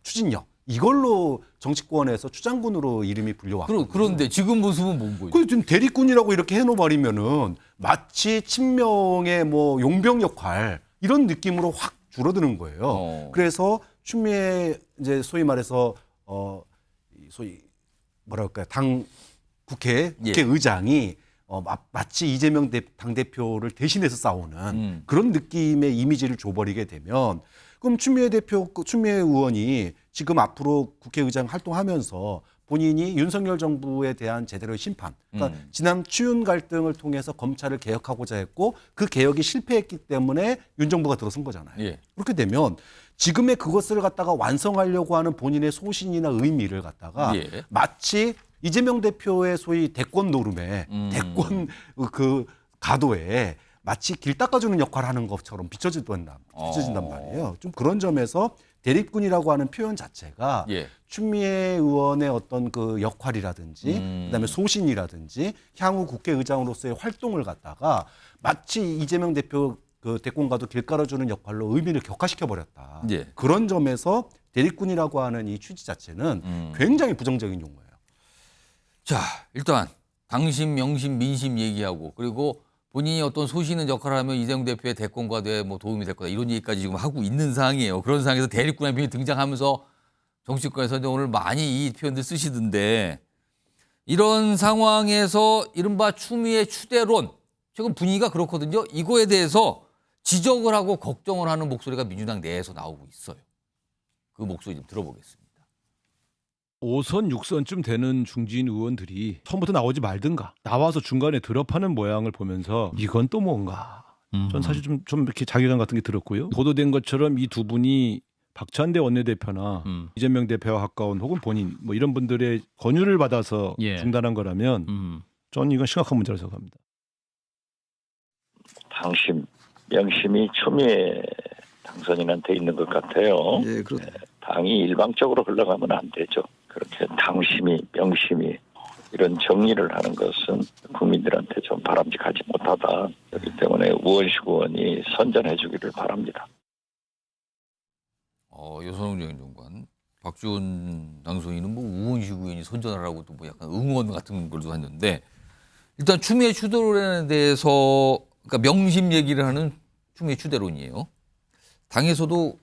추진력. 이걸로 정치권에서 추장군으로 이름이 불려왔거든요. 그런데 지금 모습은 뭔 거예요? 그 지금 대립군이라고 이렇게 해놓아버리면은 마치 친명의 뭐 용병 역할 이런 느낌으로 확 줄어드는 거예요. 그래서 추미애 이제 소위 말해서 소위 뭐랄까요 국회의장이 마치 이재명 당대표를 대신해서 싸우는 그런 느낌의 이미지를 줘버리게 되면 그럼 추미애 의원이 지금 앞으로 국회의장 활동하면서 본인이 윤석열 정부에 대한 제대로의 심판, 그러니까 지난 추윤 갈등을 통해서 검찰을 개혁하고자 했고 그 개혁이 실패했기 때문에 윤 정부가 들어선 거잖아요. 그렇게 되면 지금의 그것을 갖다가 완성하려고 하는 본인의 소신이나 의미를 갖다가 마치 이재명 대표의 소위 대권 노름에 대권 그 가도에 마치 길 닦아주는 역할을 하는 것처럼 비춰진단 말이에요. 좀 그런 점에서 대립군이라고 하는 표현 자체가 추미애 의원의 어떤 그 역할이라든지 그다음에 소신이라든지 향후 국회의장으로서의 활동을 갖다가 마치 이재명 대표 그 대권과도 길 깔아주는 역할로 의미를 격화시켜 버렸다. 그런 점에서 대립군이라고 하는 이 취지 자체는 굉장히 부정적인 용어예요. 자, 일단 당심, 명심, 민심 얘기하고 그리고 본인이 어떤 소신은 역할을 하면 이재명 대표의 대권과도에 뭐 도움이 될 거다 이런 얘기까지 지금 하고 있는 상황이에요. 그런 상황에서 대립군의 표현이 등장하면서 정치권에서 오늘 많이 이 표현들 쓰시던데 이런 상황에서 이른바 추미애 추대론 지금 분위기가 그렇거든요. 이거에 대해서 지적을 하고 걱정을 하는 목소리가 민주당 내에서 나오고 있어요. 그 목소리 좀 들어보겠습니다. 5선, 6선쯤 되는 중진 의원들이 처음부터 나오지 말든가 나와서 중간에 드롭하는 모양을 보면서 이건 또 뭔가 전 사실 좀 이렇게 자괴감 같은 게 들었고요. 보도된 것처럼 이 두 분이 박찬대 원내대표나 이재명 대표와 가까운 혹은 본인 뭐 이런 분들의 권유를 받아서 중단한 거라면 저는 이건 심각한 문제라고 생각합니다. 당심, 명심이 추미애 당선인한테 있는 것 같아요. 당이 일방적으로 흘러가면 안 되죠. 그렇게 당심이, 명심이 이런 정리를 하는 것은 국민들한테 좀 바람직하지 못하다. 그렇기 때문에 우원식 의원이 선전해 주기를 바랍니다. 여선홍 장관, 박지원 당선인은 뭐 우원식 의원이 선전하라고 또 뭐 약간 응원 같은 걸도 했는데 일단 추미애 추대론에 대해서 그러니까 명심 얘기를 하는 추미애 추대론이에요. 당에서도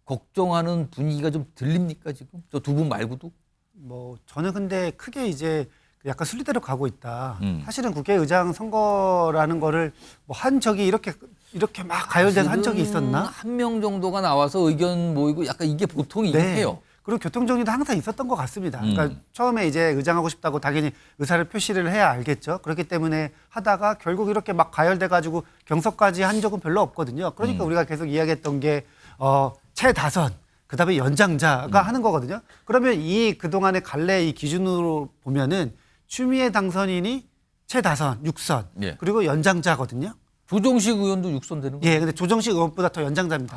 걱정하는 분위기가 좀 들립니까 지금? 저 두 분 말고도? 뭐 저는 근데 크게 이제 약간 순리대로 가고 있다. 사실은 국회의장 선거라는 거를 뭐 한 적이 이렇게 막 가열돼서 한 적이 있었나? 한 명 정도가 나와서 의견 모이고 약간 이게 보통이긴 해요. 그리고 교통정리도 항상 있었던 것 같습니다. 그러니까 처음에 이제 의장하고 싶다고 당연히 의사를 표시를 해야 알겠죠. 그렇기 때문에 하다가 결국 이렇게 막 가열돼가지고 경선까지 한 적은 별로 없거든요. 그러니까 우리가 계속 이야기했던 게 최다선, 그다음에 연장자가 하는 거거든요. 그러면 이 그동안의 갈래 이 기준으로 보면은 추미애 당선인이 최다선 6선 예. 그리고 연장자거든요. 조정식 의원도 6선 되는 거예요? 예, 근데 조정식 의원보다 더 연장자입니다.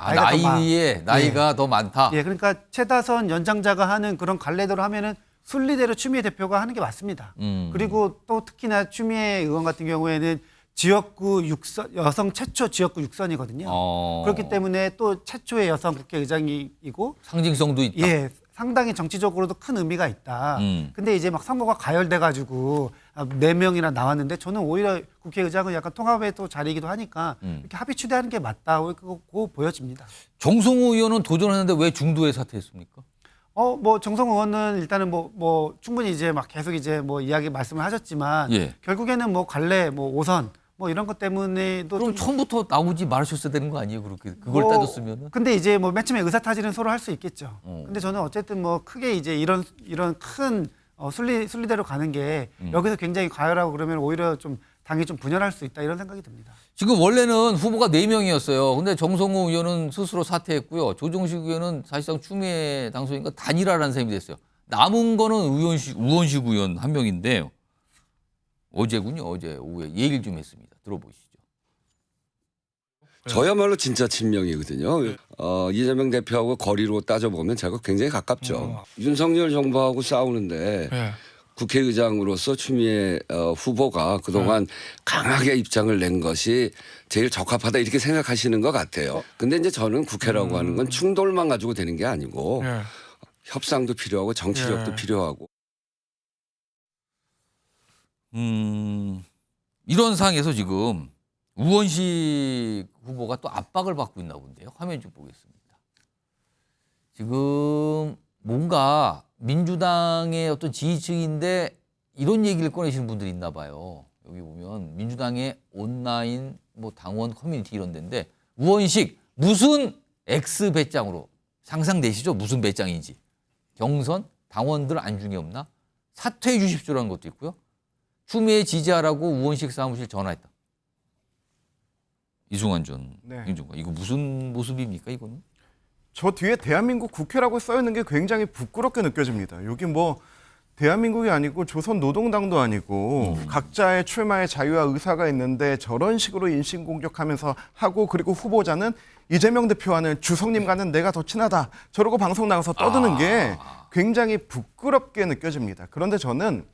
나이가 더 많다. 예, 그러니까 최다선 연장자가 하는 그런 갈래대로 하면은 순리대로 추미애 대표가 하는 게 맞습니다. 그리고 또 특히나 추미애 의원 같은 경우에는 지역구 6선, 여성 최초 지역구 6선이거든요. 그렇기 때문에 또 최초의 여성 국회의장이고 상징성도 있다. 예, 상당히 정치적으로도 큰 의미가 있다. 근데 이제 막 선거가 가열돼가지고 4명이나 나왔는데 저는 오히려 국회의장은 약간 통합의 또 자리이기도 하니까 이렇게 합의 추대하는 게 맞다고 보여집니다. 정성호 의원은 도전하는데 왜 중도에 사퇴했습니까? 뭐 정성호 의원은 일단은 뭐 충분히 이제 막 계속 이제 뭐 이야기 말씀을 하셨지만 예. 결국에는 뭐 갈래 뭐 5선 뭐 이런 것 때문에도 그럼 처음부터 나오지 말으셨어야 되는 거 아니에요? 그렇게 그걸 따졌으면은. 근데 이제 뭐 맨 처음에 의사타지는 서로 할 수 있겠죠. 근데 저는 어쨌든 뭐 크게 이제 이런 큰 순리대로 가는 게 여기서 굉장히 과열하고 그러면 오히려 좀 당이 좀 분열할 수 있다 이런 생각이 듭니다. 지금 원래는 후보가 4명이었어요. 근데 정성호 의원은 스스로 사퇴했고요. 조정식 의원은 사실상 추미애 당선인과 단일화라는 셈이 됐어요. 남은 거는 우원식 의원 한 명인데 어제군요. 어제 오후에 얘기를 좀 했습니다. 들어보시죠. 저야말로 진짜 친명이거든요. 이재명 대표하고 거리로 따져보면 제가 굉장히 가깝죠. 윤석열 정부하고 싸우는데 국회의장으로서 추미애 후보가 그동안 강하게 입장을 낸 것이 제일 적합하다 이렇게 생각하시는 것 같아요. 근데 이제 저는 국회라고 하는 건 충돌만 가지고 되는 게 아니고 협상도 필요하고 정치력도 필요하고. 이런 상황에서 지금 우원식 후보가 또 압박을 받고 있나 본데요. 화면 좀 보겠습니다. 지금 뭔가 민주당의 어떤 지지층인데 이런 얘기를 꺼내시는 분들이 있나 봐요. 여기 보면 민주당의 온라인 뭐 당원 커뮤니티 이런 데인데 우원식 무슨 X 배짱으로 상상되시죠? 무슨 배짱인지. 경선 당원들 안중에 없나? 사퇴해 주십시오라는 것도 있고요. 추미애 지지하라고 우원식 사무실 전화했다. 이승환 전 행정관. 이거 무슨 모습입니까 이거는? 저 뒤에 대한민국 국회라고 써있는 게 굉장히 부끄럽게 느껴집니다. 여기 뭐 대한민국이 아니고 조선노동당도 아니고 각자의 출마의 자유와 의사가 있는데 저런 식으로 인신공격하면서 하고 그리고 후보자는 이재명 대표와는 주석님과는 내가 더 친하다. 저러고 방송 나가서 떠드는 게 굉장히 부끄럽게 느껴집니다. 그런데 저는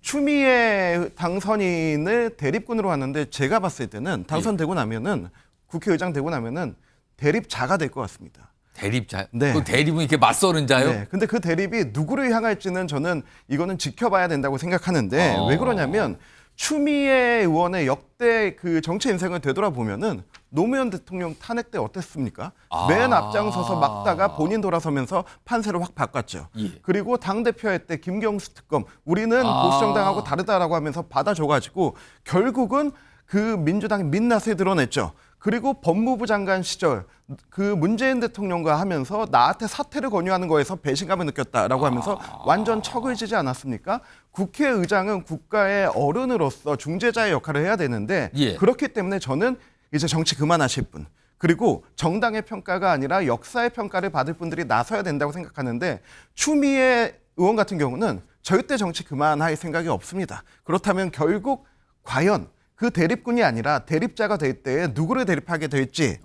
추미애 당선인을 대립군으로 하는데 제가 봤을 때는 당선되고 나면은 국회의장 되고 나면은 대립자가 될 것 같습니다. 대립자? 네. 그 대립은 이렇게 맞서는 자요? 네. 근데 그 대립이 누구를 향할지는 저는 이거는 지켜봐야 된다고 생각하는데 왜 그러냐면 추미애 의원의 역대 그 정치 인생을 되돌아보면은 노무현 대통령 탄핵 때 어땠습니까? 맨 앞장서서 막다가 본인 돌아서면서 판세를 확 바꿨죠. 그리고 당대표 할 때 김경수 특검 우리는 보수정당하고 다르다라고 하면서 받아줘가지고 결국은 그 민주당의 민낯을 드러냈죠. 그리고 법무부 장관 시절 그 문재인 대통령과 하면서 나한테 사퇴를 권유하는 거에서 배신감을 느꼈다라고 하면서 완전 척을 지지 않았습니까? 국회의장은 국가의 어른으로서 중재자의 역할을 해야 되는데 그렇기 때문에 저는 이제 정치 그만하실 분 그리고 정당의 평가가 아니라 역사의 평가를 받을 분들이 나서야 된다고 생각하는데 추미애 의원 같은 경우는 절대 정치 그만할 생각이 없습니다. 그렇다면 결국 과연 그 대립군이 아니라 대립자가 될 때 누구를 대립하게 될지를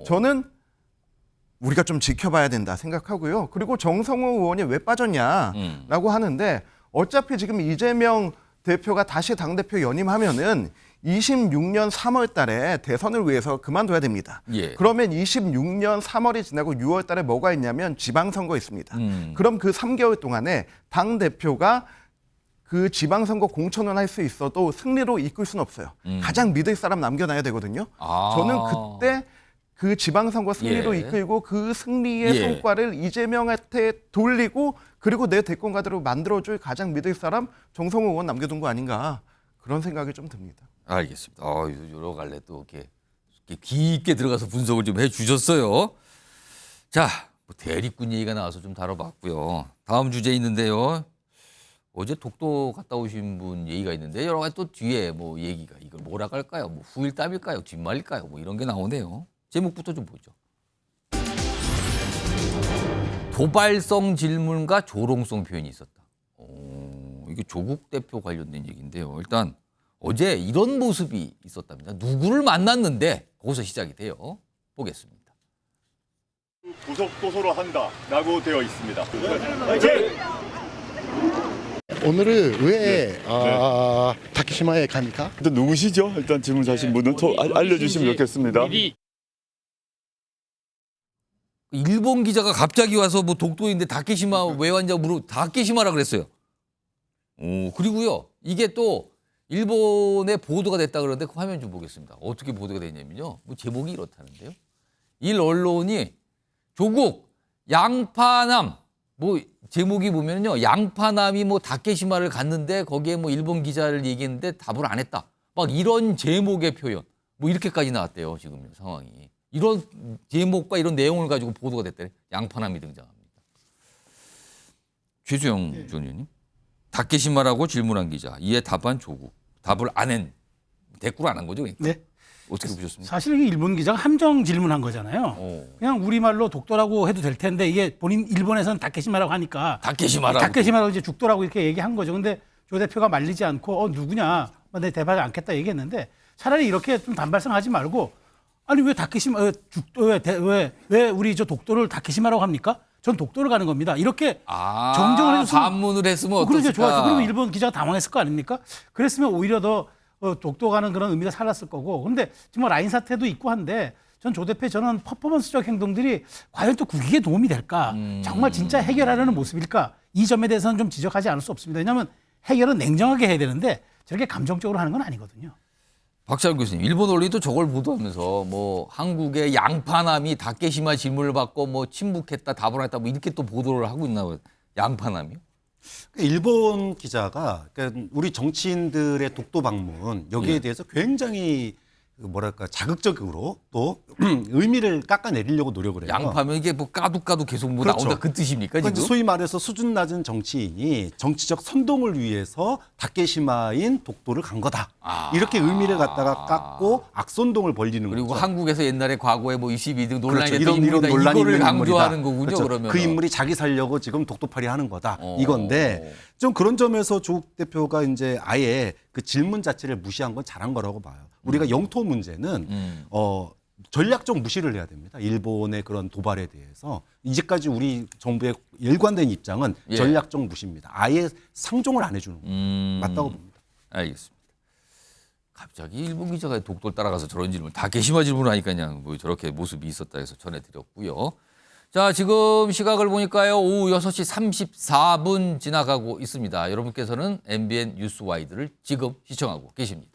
저는 우리가 좀 지켜봐야 된다 생각하고요. 그리고 정성호 의원이 왜 빠졌냐라고 하는데 어차피 지금 이재명 대표가 다시 당대표 연임하면은 26년 3월 달에 대선을 위해서 그만둬야 됩니다. 예. 그러면 26년 3월이 지나고 6월 달에 뭐가 있냐면 지방선거 있습니다. 그럼 그 3개월 동안에 당대표가 그 지방선거 공천을 할 수 있어도 승리로 이끌 수는 없어요. 가장 믿을 사람 남겨놔야 되거든요. 저는 그때 그 지방선거 승리로 예. 이끌고 그 승리의 예. 성과를 이재명한테 돌리고 그리고 내 대권가대로 만들어줄 가장 믿을 사람 정성호 의원 남겨둔 거 아닌가 그런 생각이 좀 듭니다. 알겠습니다. 여러 갈래 또 이렇게 깊게 들어가서 분석을 좀 해주셨어요. 자, 뭐 대리꾼 얘기가 나와서 좀 다뤄봤고요. 다음 주제 있는데요. 어제 독도 갔다 오신 분 얘기가 있는데 여러 가지 또 뒤에 뭐 얘기가 이걸 뭐라 할까요? 뭐 후일담일까요? 뒷말일까요? 뭐 이런 게 나오네요. 제목부터 좀 보죠. 도발성 질문과 조롱성 표현이 있었다. 이게 조국 대표 관련된 얘기인데요. 일단 어제 이런 모습이 있었답니다. 누구를 만났는데 거기서 시작이 돼요. 보겠습니다. 고속도로로 한다라고 되어 있습니다. 오늘은 왜 다케시마에 갑니까? 일단 누구시죠? 일단 질문 하신 분은 알려주시면 좋겠습니다. 일본 기자가 갑자기 와서 뭐 독도인데 다케시마 왜 왔냐고 물어 다케시마라 그랬어요. 그리고요 이게 또 일본에 보도가 됐다 그러는데 그 화면 좀 보겠습니다. 어떻게 보도가 됐냐면요. 뭐 제목이 이렇다는데요. 일 언론이 조국 양파남 뭐 제목이 보면요 양파남이 뭐 다케시마를 갔는데 거기에 뭐 일본 기자를 얘기했는데 답을 안 했다. 막 이런 제목의 표현 뭐 이렇게까지 나왔대요 지금 상황이. 이런 제목과 이런 내용을 가지고 보도가 됐대. 양파남이 등장합니다. 최수영 전 의원님. 다케시마라고 질문한 기자. 이에 답한 조국. 답을 안 한. 대꾸를 안 한 거죠? 그러니까. 네. 어떻게 보셨습니까? 사실 이게 일본 기자가 함정 질문한 거잖아요. 그냥 우리말로 독도라고 해도 될 텐데 이게 본인 일본에서는 다케시마라고 하니까 다케시마라고 이제 죽도라고 이렇게 얘기한 거죠. 근데 조 대표가 말리지 않고 누구냐? 내 대답을 않겠다 얘기했는데 차라리 이렇게 좀 단발성하지 말고 아니 왜 다케시마 왜 우리 저 독도를 다케시마라고 합니까? 전 독도를 가는 겁니다. 이렇게 정정을 해줬으면 반문을 했으면 어떨까? 그러죠. 좋았죠. 그러면 일본 기자가 당황했을 거 아닙니까? 그랬으면 오히려 더 독도 가는 그런 의미가 살았을 거고. 그런데 지금 라인 사태도 있고 한데 전 조 대표 저는 퍼포먼스적 행동들이 과연 또 국익에 도움이 될까? 정말 진짜 해결하려는 모습일까? 이 점에 대해서는 좀 지적하지 않을 수 없습니다. 왜냐하면 해결은 냉정하게 해야 되는데 저렇게 감정적으로 하는 건 아니거든요. 박찬욱 교수님, 일본 언론도 저걸 보도하면서 뭐 한국의 양파남이 다케시마 질문을 받고 뭐 침묵했다, 답을 안 했다, 뭐 이렇게 또 보도를 하고 있나 봐요. 양파남이요? 일본 기자가 그러니까 우리 정치인들의 독도 방문 여기에 대해서 굉장히 뭐랄까 자극적으로 또 의미를 깎아내리려고 노력을 해요. 양파면 이게 뭐 까도 계속 뭐 그렇죠. 나온다 그 뜻입니까 지금? 소위 말해서 수준 낮은 정치인이 정치적 선동을 위해서 다케시마인 독도를 간 거다. 이렇게 의미를 갖다가 깎고 악선동을 벌리는 그리고 거죠. 한국에서 옛날에 과거에 뭐 22등 논란이 그렇죠. 됐던 이런 논란이 이거를 있는 강조하는 인물이다. 거군요. 그렇죠. 그러면 그 인물이 자기 살려고 지금 독도팔이 하는 거다. 이건데 좀 그런 점에서 조국 대표가 이제 아예 그 질문 자체를 무시한 건 잘한 거라고 봐요. 우리가 영토 문제는 전략적 무시를 해야 됩니다. 일본의 그런 도발에 대해서 이제까지 우리 정부의 일관된 입장은 전략적 무시입니다. 아예 상종을 안 해주는 거예요. 맞다고 봅니다. 알겠습니다. 갑자기 일본 기자가 독도를 따라가서 저런 질문, 다케시마 질문을 하니까 그냥 뭐 저렇게 모습이 있었다 해서 전해드렸고요. 자, 지금 시각을 보니까요. 오후 6시 34분 지나가고 있습니다. 여러분께서는 MBN 뉴스와이드를 지금 시청하고 계십니다.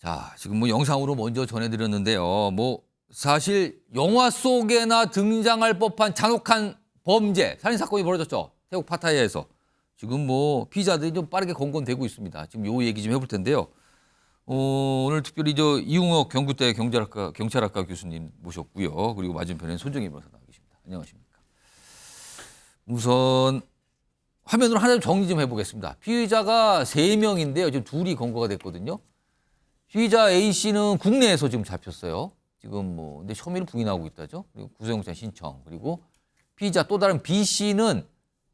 자, 지금 뭐 영상으로 먼저 전해드렸는데요. 뭐 사실 영화 속에나 등장할 법한 잔혹한 범죄, 살인 사건이 벌어졌죠. 태국 파타야에서. 지금 뭐 피의자들이 좀 빠르게 검거되고 있습니다. 지금 요 얘기 좀 해볼 텐데요. 오늘 특별히 이웅혁 경구대 경찰학과 교수님 모셨고요. 그리고 맞은편에는 손정희 변호사 나와 계십니다. 안녕하십니까. 우선 화면으로 하나 좀 정리 좀 해보겠습니다. 피의자가 3명인데요. 지금 2이 검거가 됐거든요. 피의자 A씨는 국내에서 지금 잡혔어요. 지금 뭐 근데 혐의를 부인하고 있다죠. 그리고 구속영장 신청. 그리고 피의자 또 다른 B씨는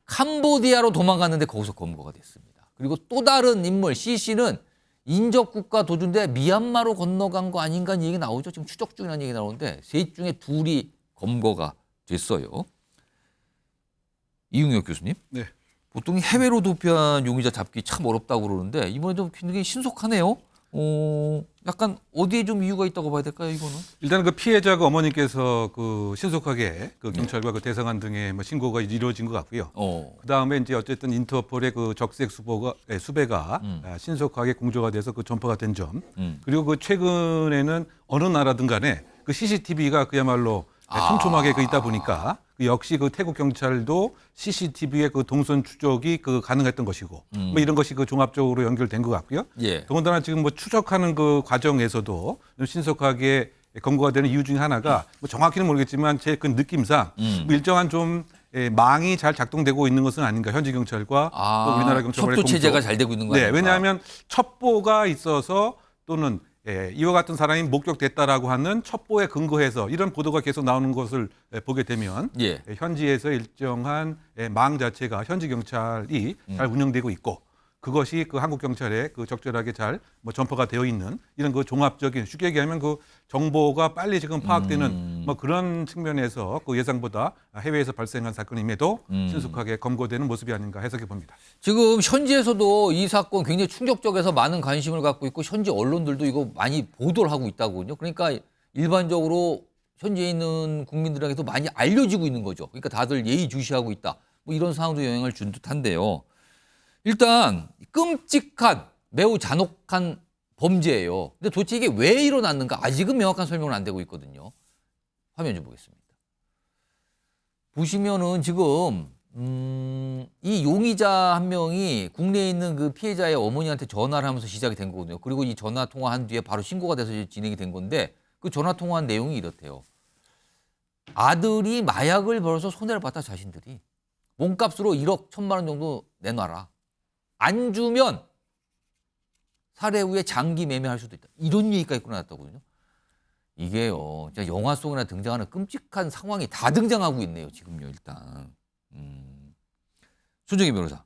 캄보디아로 도망갔는데 거기서 검거가 됐습니다. 그리고 또 다른 인물 C씨는 인접국가 도주인데 미얀마로 건너간 거 아닌가 하는 얘기 나오죠. 지금 추적 중이라는 얘기 나오는데 셋 중에 2이 검거가 됐어요. 이웅혁 교수님. 네. 보통 해외로 도피한 용의자 잡기 참 어렵다고 그러는데 이번에 좀 굉장히 신속하네요. 약간 어디에 좀 이유가 있다고 봐야 될까요, 이거는? 일단 그 피해자가 어머니께서 그 신속하게 그 경찰과 그 대사관 등에 뭐 신고가 이루어진 것 같고요. 그 다음에 이제 어쨌든 인터폴의 그 적색 수배가 신속하게 공조가 돼서 그 전파가 된 점. 그리고 그 최근에는 어느 나라든 간에 그 CCTV가 그야말로 촘촘하게 그 있다 보니까 그 역시 그 태국 경찰도 CCTV의 그 동선 추적이 그 가능했던 것이고 뭐 이런 것이 그 종합적으로 연결된 것 같고요. 예. 더군다나 지금 뭐 추적하는 그 과정에서도 좀 신속하게 검거가 되는 이유 중에 하나가 뭐 정확히는 모르겠지만 제 그 느낌상 뭐 일정한 좀 망이 잘 작동되고 있는 것은 아닌가 현지 경찰과 또 우리나라 경찰과의 첩보 체제가 잘 되고 있는 거 아닙니까? 네, 왜냐하면 첩보가 있어서 또는 이와 같은 사람이 목격됐다라고 하는 첩보에 근거해서 이런 보도가 계속 나오는 것을 보게 되면 현지에서 일정한 망 자체가 현지 경찰이 잘 운영되고 있고 그것이 그 한국 경찰에 그 적절하게 잘 뭐 전파가 되어 있는 이런 그 종합적인 쉽게 얘기하면 그 정보가 빨리 지금 파악되는 뭐 그런 측면에서 그 예상보다 해외에서 발생한 사건임에도 신속하게 검거되는 모습이 아닌가 해석해 봅니다. 지금 현지에서도 이 사건 굉장히 충격적에서 많은 관심을 갖고 있고 현지 언론들도 이거 많이 보도를 하고 있다고요. 그러니까 일반적으로 현지에 있는 국민들에게도 많이 알려지고 있는 거죠. 그러니까 다들 예의주시하고 있다. 뭐 이런 상황도 영향을 준 듯한데요. 일단 끔찍한 매우 잔혹한 범죄예요. 근데 도대체 이게 왜 일어났는가 아직은 명확한 설명은 안 되고 있거든요. 화면 좀 보겠습니다. 보시면은 지금 이 용의자 한 명이 국내에 있는 그 피해자의 어머니한테 전화를 하면서 시작이 된 거거든요. 그리고 이 전화 통화한 뒤에 바로 신고가 돼서 진행이 된 건데 그 전화 통화한 내용이 이렇대요. 아들이 마약을 벌어서 손해를 봤다 자신들이. 몸값으로 1억 1,000만 원 정도 내놔라. 안 주면 살해 후에 장기 매매할 수도 있다. 이런 얘기까지 끊어놨다거든요. 이게요, 진짜 영화 속에나 등장하는 끔찍한 상황이 다 등장하고 있네요. 지금요, 일단. 손정희 변호사.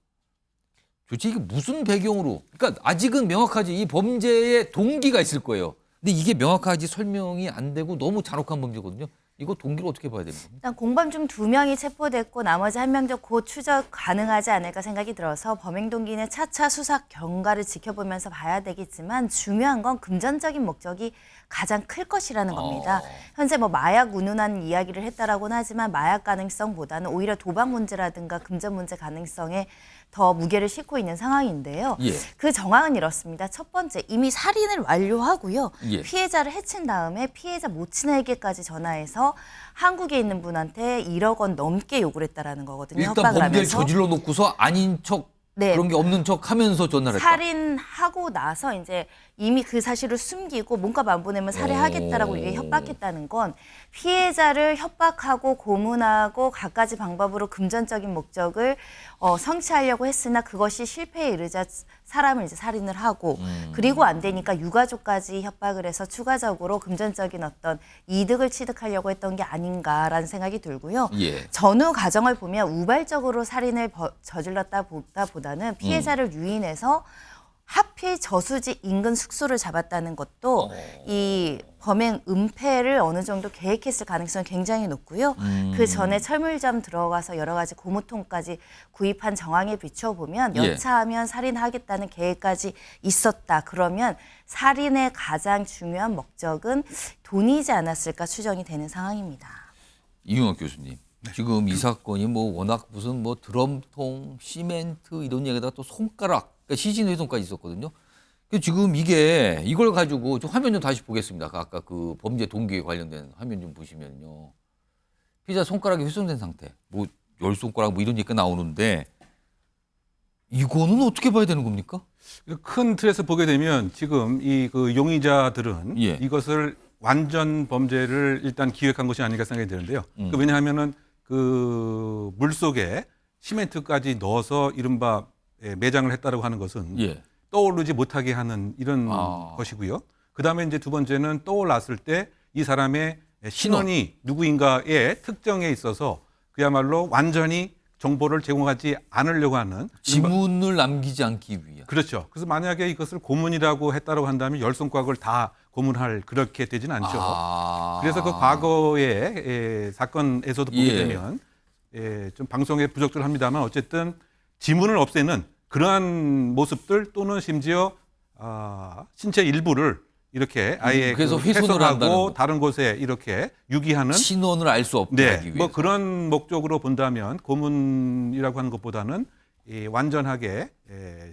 도대체 이게 무슨 배경으로? 그러니까 아직은 명확하지. 이 범죄의 동기가 있을 거예요. 근데 이게 명확하지 설명이 안 되고 너무 잔혹한 범죄거든요. 이거 동기를 어떻게 봐야 되는 겁니까? 일단 공범 중 2명이 체포됐고 나머지 1명도 곧 추적 가능하지 않을까 생각이 들어서 범행 동기는 차차 수사 경과를 지켜보면서 봐야 되겠지만 중요한 건 금전적인 목적이 가장 클 것이라는 겁니다. 현재 뭐 마약 운운하는 이야기를 했다라고는 하지만 마약 가능성보다는 오히려 도박 문제라든가 금전 문제 가능성에 더 무게를 싣고 있는 상황인데요. 그 정황은 이렇습니다. 첫 번째, 이미 살인을 완료하고요. 피해자를 해친 다음에 피해자 모친에게까지 전화해서 한국에 있는 분한테 1억 원 넘게 요구를 했다라는 거거든요. 일단 협박을 범죄를 하면서. 저질러 놓고서 아닌 척 그런 게 없는 척 하면서 전화를 했다. 살인하고 나서 이제 이미 그 사실을 숨기고 몸값 안 보내면 살해하겠다라고 이게 협박했다는 건 피해자를 협박하고 고문하고 갖가지 방법으로 금전적인 목적을 성취하려고 했으나 그것이 실패에 이르자 사람을 이제 살인을 하고 그리고 안 되니까 유가족까지 협박을 해서 추가적으로 금전적인 어떤 이득을 취득하려고 했던 게 아닌가라는 생각이 들고요. 전후 과정을 보면 우발적으로 살인을 저질렀다보다는 피해자를 유인해서 하필 저수지 인근 숙소를 잡았다는 것도 이 범행 은폐를 어느 정도 계획했을 가능성이 굉장히 높고요. 그 전에 철물점 들어가서 여러 가지 고무통까지 구입한 정황에 비춰보면 여차하면 살인하겠다는 계획까지 있었다. 그러면 살인의 가장 중요한 목적은 돈이지 않았을까 추정이 되는 상황입니다. 이용학 교수님. 지금 이 사건이 뭐 워낙 무슨 뭐 드럼통, 시멘트 이런 얘기다가 또 손가락, 그러니까 시신훼손까지 있었거든요. 지금 이걸 가지고 좀 화면 좀 다시 보겠습니다. 아까 그 범죄 동기에 관련된 화면 좀 보시면요. 피해자 손가락이 훼손된 상태, 뭐 열 손가락 뭐 이런 얘기가 나오는데 이거는 어떻게 봐야 되는 겁니까? 큰 틀에서 보게 되면 지금 그 용의자들은 이것을 완전 범죄를 일단 기획한 것이 아닌가 생각이 드는데요. 왜냐하면은 그 물속에 시멘트까지 넣어서 이른바 매장을 했다라고 하는 것은 떠오르지 못하게 하는 이런 것이고요. 그다음에 이제 두 번째는 떠올랐을 때 이 사람의 신원이 누구인가의 특정에 있어서 그야말로 완전히 정보를 제공하지 않으려고 하는 지문을 남기지 않기 위해. 그렇죠. 그래서 만약에 이것을 고문이라고 했다고 한다면 열 손가락을 다 고문할 그렇게 되지는 않죠. 그래서 그 과거의 사건에서도 보게 되면 좀 방송에 부적절 합니다만 어쨌든 지문을 없애는 그러한 모습들 또는 심지어 신체 일부를 이렇게 아예 그래서 훼손을 하고 다른 곳에 이렇게 유기하는 신원을 알 수 없게 하기 위해서. 뭐 그런 목적으로 본다면 고문이라고 하는 것보다는 완전하게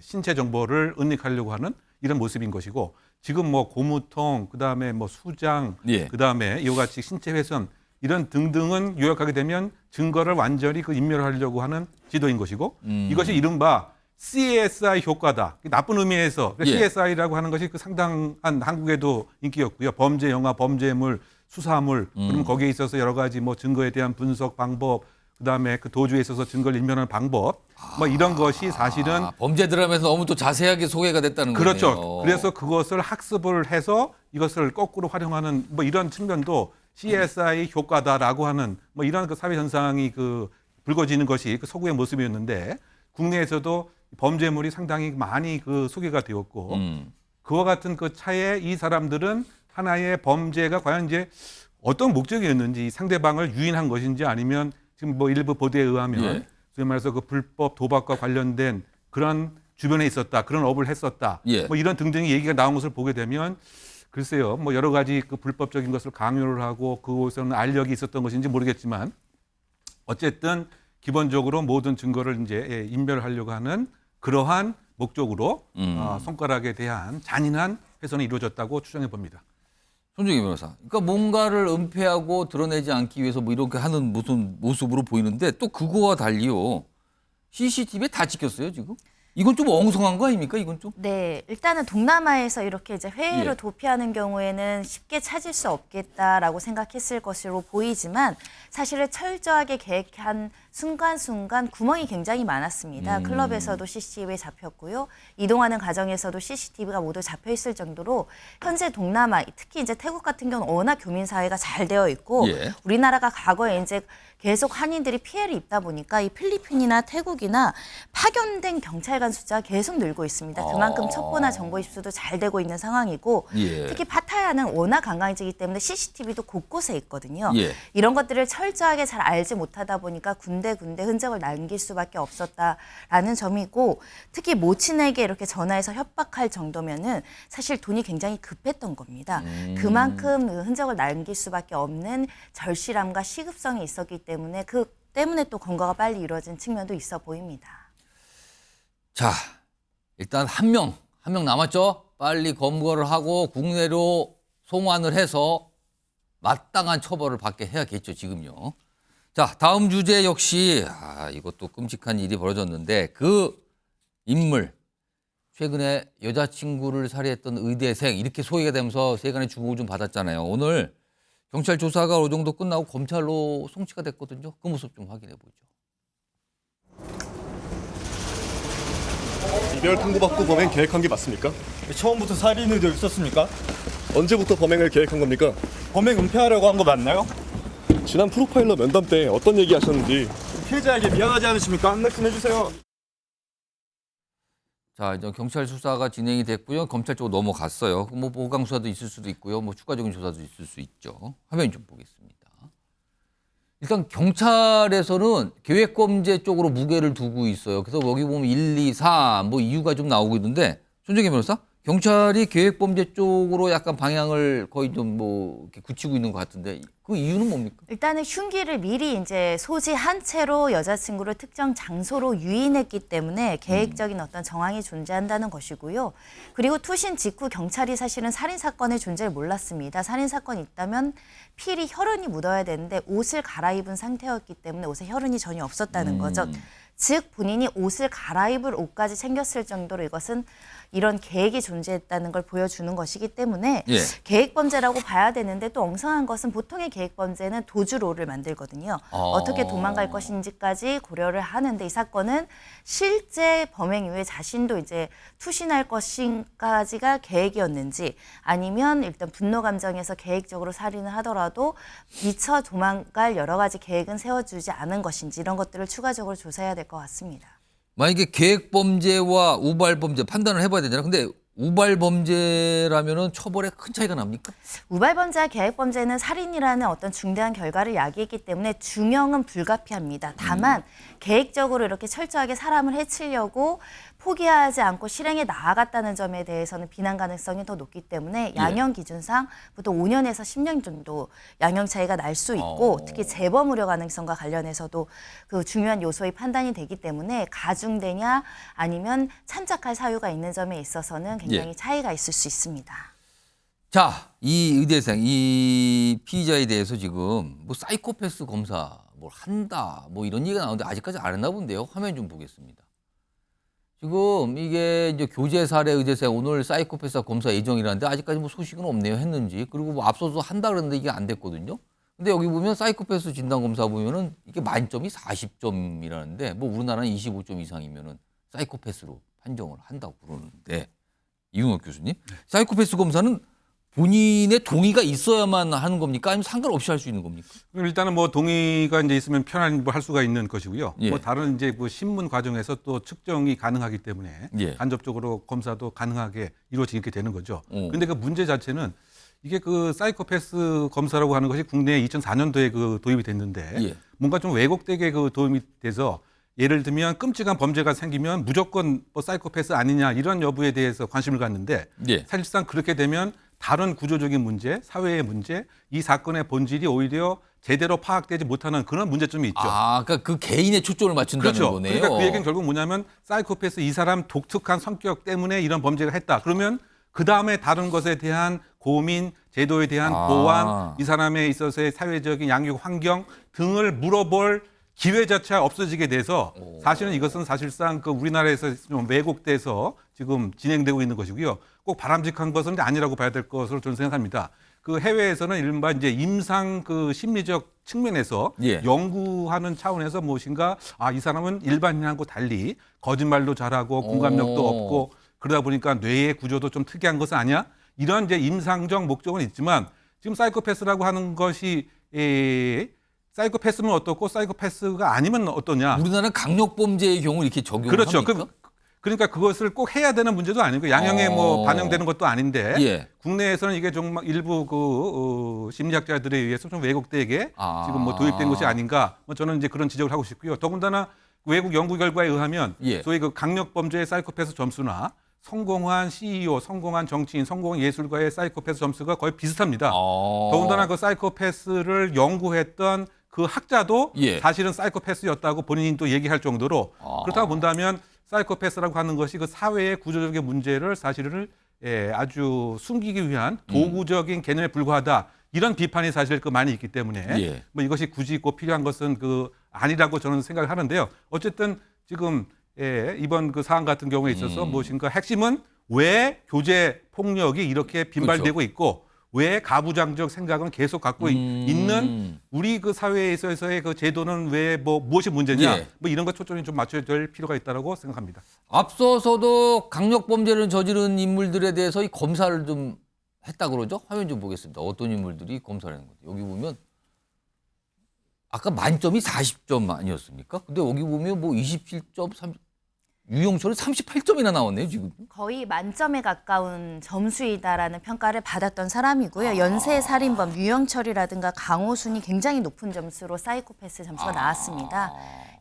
신체 정보를 은닉하려고 하는 이런 모습인 것이고 지금 뭐 고무통 그다음에 뭐 수장 그다음에 이와 같이 신체 훼손 이런 등등은 요약하게 되면 증거를 완전히 그 인멸하려고 하는 시도인 것이고 이것이 이른바 CSI 효과다. 나쁜 의미에서 CSI라고 하는 것이 그 상당한 한국에도 인기였고요. 범죄 영화, 범죄물, 수사물, 그럼 거기에 있어서 여러 가지 뭐 증거에 대한 분석 방법, 그다음에 그 도주에 있어서 증거를 인멸하는 방법, 뭐 이런 것이 사실은 범죄 드라마에서 너무 또 자세하게 소개가 됐다는 거네요. 그렇죠. 그래서 그것을 학습을 해서 이것을 거꾸로 활용하는 뭐 이런 측면도 CSI 효과다라고 하는 뭐 이런 그 사회 현상이 그 불거지는 것이 그 서구의 모습이었는데 국내에서도 범죄물이 상당히 많이 그 소개가 되었고 그와 같은 그 차에 이 사람들은 하나의 범죄가 과연 이제 어떤 목적이었는지 상대방을 유인한 것인지 아니면 지금 뭐 일부 보도에 의하면 소위 말해서 그 불법 도박과 관련된 그런 주변에 있었다 그런 업을 했었다 뭐 이런 등등의 얘기가 나온 것을 보게 되면 글쎄요 뭐 여러 가지 그 불법적인 것을 강요를 하고 그곳에는 알력이 있었던 것인지 모르겠지만 어쨌든 기본적으로 모든 증거를 이제 인멸하려고 하는 그러한 목적으로 손가락에 대한 잔인한 훼손이 이루어졌다고 추정해 봅니다. 손정희 변호사. 그러니까 뭔가를 은폐하고 드러내지 않기 위해서 뭐 이렇게 하는 무슨 모습으로 보이는데 또 그거와 달리요. CCTV에 다 찍혔어요, 지금? 이건 좀 엉성한 거 아닙니까? 이건 좀? 네, 일단은 동남아에서 이렇게 이제 회의로 도피하는 경우에는 쉽게 찾을 수 없겠다라고 생각했을 것으로 보이지만 사실은 철저하게 계획한 순간순간 구멍이 굉장히 많았습니다. 클럽에서도 CCTV에 잡혔고요. 이동하는 과정에서도 CCTV가 모두 잡혀 있을 정도로 현재 동남아, 특히 이제 태국 같은 경우는 워낙 교민 사회가 잘 되어 있고 우리나라가 과거에 이제 계속 한인들이 피해를 입다 보니까 이 필리핀이나 태국이나 파견된 경찰관 숫자가 계속 늘고 있습니다. 그만큼 첩보나 정보 입수도 잘 되고 있는 상황이고 특히 파타야는 워낙 관광지이기 때문에 CCTV도 곳곳에 있거든요. 이런 것들을 철저하게 잘 알지 못하다 보니까 군데 흔적을 남길 수밖에 없었다라는 점이고 특히 모친에게 이렇게 전화해서 협박할 정도면은 사실 돈이 굉장히 급했던 겁니다. 그만큼 흔적을 남길 수밖에 없는 절실함과 시급성이 있었기 때문에 그 때문에 또 검거가 빨리 이루어진 측면도 있어 보입니다. 자, 일단 한 명 남았죠? 빨리 검거를 하고 국내로 송환을 해서 마땅한 처벌을 받게 해야겠죠, 지금요. 자, 다음 주제 역시 이것도 끔찍한 일이 벌어졌는데 그 인물, 최근에 여자친구를 살해했던 의대생 이렇게 소개가 되면서 세간의 주목을 좀 받았잖아요. 오늘 경찰 조사가 어느 정도 끝나고 검찰로 송치가 됐거든요. 그 모습 좀 확인해 보죠. 이별 통보받고 범행 계획한 게 맞습니까? 처음부터 살인 의도 있었습니까? 언제부터 범행을 계획한 겁니까? 범행 은폐하려고 한 거 맞나요? 지난 프로파일러 면담 때 어떤 얘기 하셨는지 피해자에게 미안하지 않으십니까? 한 말씀 해주세요. 자, 이제 경찰 수사가 진행이 됐고요. 검찰 쪽으로 넘어갔어요. 뭐 보강 수사도 있을 수도 있고요. 뭐 추가적인 조사도 있을 수 있죠. 화면 좀 보겠습니다. 일단 경찰에서는 계획범죄 쪽으로 무게를 두고 있어요. 그래서 여기 보면 1, 2, 3 뭐 이유가 좀 나오고 있는데 손정희 변호사, 경찰이 계획범죄 쪽으로 약간 방향을 거의 좀 뭐 이렇게 굳히고 있는 것 같은데 그 이유는 뭡니까? 일단은 흉기를 미리 이제 소지한 채로 여자친구를 특정 장소로 유인했기 때문에 계획적인 어떤 정황이 존재한다는 것이고요. 그리고 투신 직후 경찰이 사실은 살인 사건의 존재를 몰랐습니다. 살인 사건이 있다면 필히 혈흔이 묻어야 되는데 옷을 갈아입은 상태였기 때문에 옷에 혈흔이 전혀 없었다는 거죠. 즉 본인이 옷을 갈아입을 옷까지 챙겼을 정도로 이것은 이런 계획이 존재했다는 걸 보여주는 것이기 때문에 예. 계획범죄라고 봐야 되는데 또 엉성한 것은 보통의 계획범죄는 도주로를 만들거든요. 어떻게 도망갈 것인지까지 고려를 하는데 이 사건은 실제 범행 이후에 자신도 이제 투신할 것인까지가 계획이었는지 아니면 일단 분노 감정에서 계획적으로 살인을 하더라도 미처 도망갈 여러 가지 계획은 세워주지 않은 것인지 이런 것들을 추가적으로 조사해야 될 것 같습니다. 만약에 계획범죄와 우발범죄 판단을 해봐야 되잖아요. 근데 우발범죄라면은 처벌에 큰 차이가 납니까? 우발범죄와 계획범죄는 살인이라는 어떤 중대한 결과를 야기했기 때문에 중형은 불가피합니다. 다만 계획적으로 이렇게 철저하게 사람을 해치려고 포기하지 않고 실행에 나아갔다는 점에 대해서는 비난 가능성이 더 높기 때문에 양형 기준상 보통 5년에서 10년 정도 양형 차이가 날 수 있고 특히 재범 우려 가능성과 관련해서도 그 중요한 요소의 판단이 되기 때문에 가중되냐 아니면 참작할 사유가 있는 점에 있어서는 굉장히 차이가 있을 수 있습니다. 자, 이 의대생, 이 피의자에 대해서 지금 뭐 사이코패스 검사 뭘 한다 뭐 이런 얘기가 나오는데 아직까지 안 했나 본데요. 화면 좀 보겠습니다. 지금 이게 이제 교제 살해 의대생 오늘 사이코패스 검사 예정이라는데 아직까지 뭐 소식은 없네요. 했는지. 그리고 뭐 앞서서 한다 그랬는데 이게 안 됐거든요. 근데 여기 보면 사이코패스 진단 검사 보면은 이게 만점이 40점이라는데 뭐 우리나라는 25점 이상이면은 사이코패스로 판정을 한다고 그러는데 이용혁 교수님, 사이코패스 검사는 본인의 동의가 있어야만 하는 겁니까? 아니면 상관없이 할 수 있는 겁니까? 일단은 뭐 동의가 이제 있으면 편한 뭐 할 수가 있는 것이고요. 예. 뭐 다른 이제 그 신문 과정에서 또 측정이 가능하기 때문에 예. 간접적으로 검사도 가능하게 이루어지게 되는 거죠. 근데 그 문제 자체는 이게 그 사이코패스 검사라고 하는 것이 국내에 2004년도에 그 도입이 됐는데 예. 뭔가 좀 왜곡되게 그 도입이 돼서 예를 들면 끔찍한 범죄가 생기면 무조건 뭐 사이코패스 아니냐 이런 여부에 대해서 관심을 갖는데 예. 사실상 그렇게 되면 다른 구조적인 문제, 사회의 문제, 이 사건의 본질이 오히려 제대로 파악되지 못하는 그런 문제점이 있죠. 아, 그러니까 그 개인의 초점을 맞춘다는 그렇죠. 거네요. 그러니까 그 얘기는 결국 뭐냐면 사이코패스 이 사람 독특한 성격 때문에 이런 범죄가 했다. 그러면 그 다음에 다른 것에 대한 고민, 제도에 대한 보완, 이 사람에 있어서의 사회적인 양육 환경 등을 물어볼 기회 자체가 없어지게 돼서 사실은 이것은 사실상 그 우리나라에서 좀 왜곡돼서 지금 진행되고 있는 것이고요. 꼭 바람직한 것은 아니라고 봐야 될 것으로 저는 생각합니다. 그 해외에서는 이른바 이제 임상 그 심리적 측면에서 연구하는 차원에서 무엇인가 이 사람은 일반인하고 달리 거짓말도 잘하고 공감력도 없고 그러다 보니까 뇌의 구조도 좀 특이한 것은 아니야? 이런 이제 임상적 목적은 있지만 지금 사이코패스라고 하는 것이 사이코패스면 어떻고 사이코패스가 아니면 어떠냐? 우리나라는 강력범죄의 경우 이렇게 적용을 그렇죠. 합니까? 그러니까 그것을 꼭 해야 되는 문제도 아니고 양형에 뭐 반영되는 것도 아닌데 국내에서는 이게 정말 일부 그 심리학자들에 의해서 좀 왜곡되게 지금 뭐 도입된 것이 아닌가? 뭐 저는 이제 그런 지적을 하고 싶고요. 더군다나 외국 연구 결과에 의하면 소위 그 강력범죄의 사이코패스 점수나 성공한 CEO, 성공한 정치인, 성공한 예술가의 사이코패스 점수가 거의 비슷합니다. 더군다나 그 사이코패스를 연구했던 그 학자도 사실은 사이코패스였다고 본인이 또 얘기할 정도로 그렇다고 본다면 사이코패스라고 하는 것이 그 사회의 구조적인 문제를 사실은 아주 숨기기 위한 도구적인 개념에 불과하다. 이런 비판이 사실 그 많이 있기 때문에 뭐 이것이 굳이 꼭 필요한 것은 그 아니라고 저는 생각을 하는데요. 어쨌든 지금 이번 그 사안 같은 경우에 있어서 무엇인가 핵심은 왜 교제 폭력이 이렇게 빈발되고 있고 왜 가부장적 생각은 계속 갖고 있는 우리 그 사회에 있어서의 그 제도는 왜 뭐 무엇이 문제냐 뭐 이런 것 초점이 좀 맞춰야 될 필요가 있다고 생각합니다. 앞서서도 강력범죄를 저지른 인물들에 대해서 이 검사를 좀 했다 그러죠? 화면 좀 보겠습니다. 어떤 인물들이 검사를 하는 거죠? 여기 보면 아까 만점이 40점 아니었습니까? 근데 여기 보면 뭐 27점, 30. 유형철은 38점이나 나왔네요, 지금. 거의 만점에 가까운 점수이다라는 평가를 받았던 사람이고요. 연쇄 살인범 유영철이라든가 강호순이 굉장히 높은 점수로 사이코패스 점수가 나왔습니다.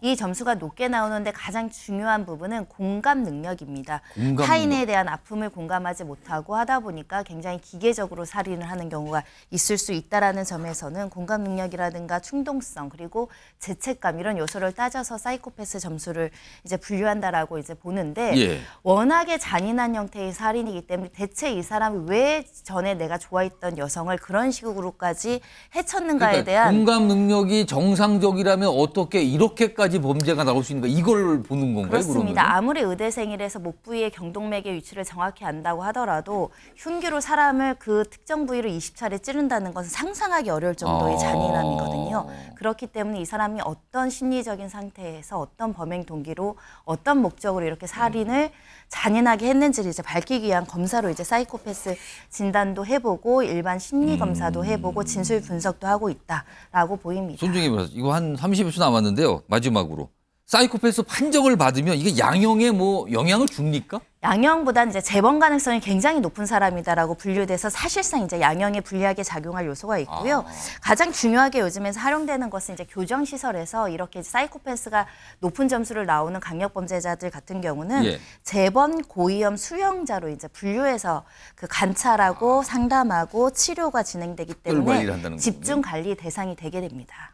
이 점수가 높게 나오는데 가장 중요한 부분은 공감 능력입니다. 타인에 대한 아픔을 공감하지 못하고 하다 보니까 굉장히 기계적으로 살인을 하는 경우가 있을 수 있다라는 점에서는 공감 능력이라든가 충동성 그리고 죄책감 이런 요소를 따져서 사이코패스 점수를 이제 분류한다라고 이제 보는데 예. 워낙에 잔인한 형태의 살인이기 때문에 대체 이 사람이 왜 전에 내가 좋아했던 여성을 그런 식으로까지 해쳤는가에 대한 공감 능력이 정상적이라면 어떻게 이렇게까지 범죄가 나올 수 있는가 이걸 보는 건가요? 그렇습니다. 그러면은? 아무리 의대생이라서 목 부위의 경동맥의 위치를 정확히 안다고 하더라도 흉기로 사람을 그 특정 부위를 20차례 찌른다는 것은 상상하기 어려울 정도의 잔인함이거든요. 그렇기 때문에 이 사람이 어떤 심리적인 상태에서 어떤 범행 동기로 어떤 목적으로 이렇게 살인을 잔인하게 했는지를 이제 밝히기 위한 검사로 이제 사이코패스 진단도 해보고 일반 심리 검사도 해보고 진술 분석도 하고 있다라고 보입니다. 손중희 변호사, 이거 한 30초 남았는데요. 마지막으로. 사이코패스 판정을 받으면 이게 양형에 뭐 영향을 줍니까? 양형보다는 이제 재범 가능성이 굉장히 높은 사람이다라고 분류돼서 사실상 이제 양형에 불리하게 작용할 요소가 있고요. 가장 중요하게 요즘에서 활용되는 것은 이제 교정 시설에서 이렇게 사이코패스가 높은 점수를 나오는 강력범죄자들 같은 경우는 예. 재범 고위험 수용자로 이제 분류해서 그 관찰하고 상담하고 치료가 진행되기 관리를 때문에 한다는 집중 관리 대상이 되게 됩니다.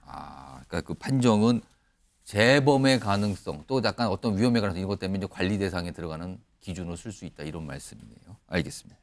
그러니까 그 판정은 재범의 가능성 또 약간 어떤 위험의 가능성 이것 때문에 이제 관리 대상에 들어가는 기준으로 쓸 수 있다 이런 말씀이네요. 알겠습니다.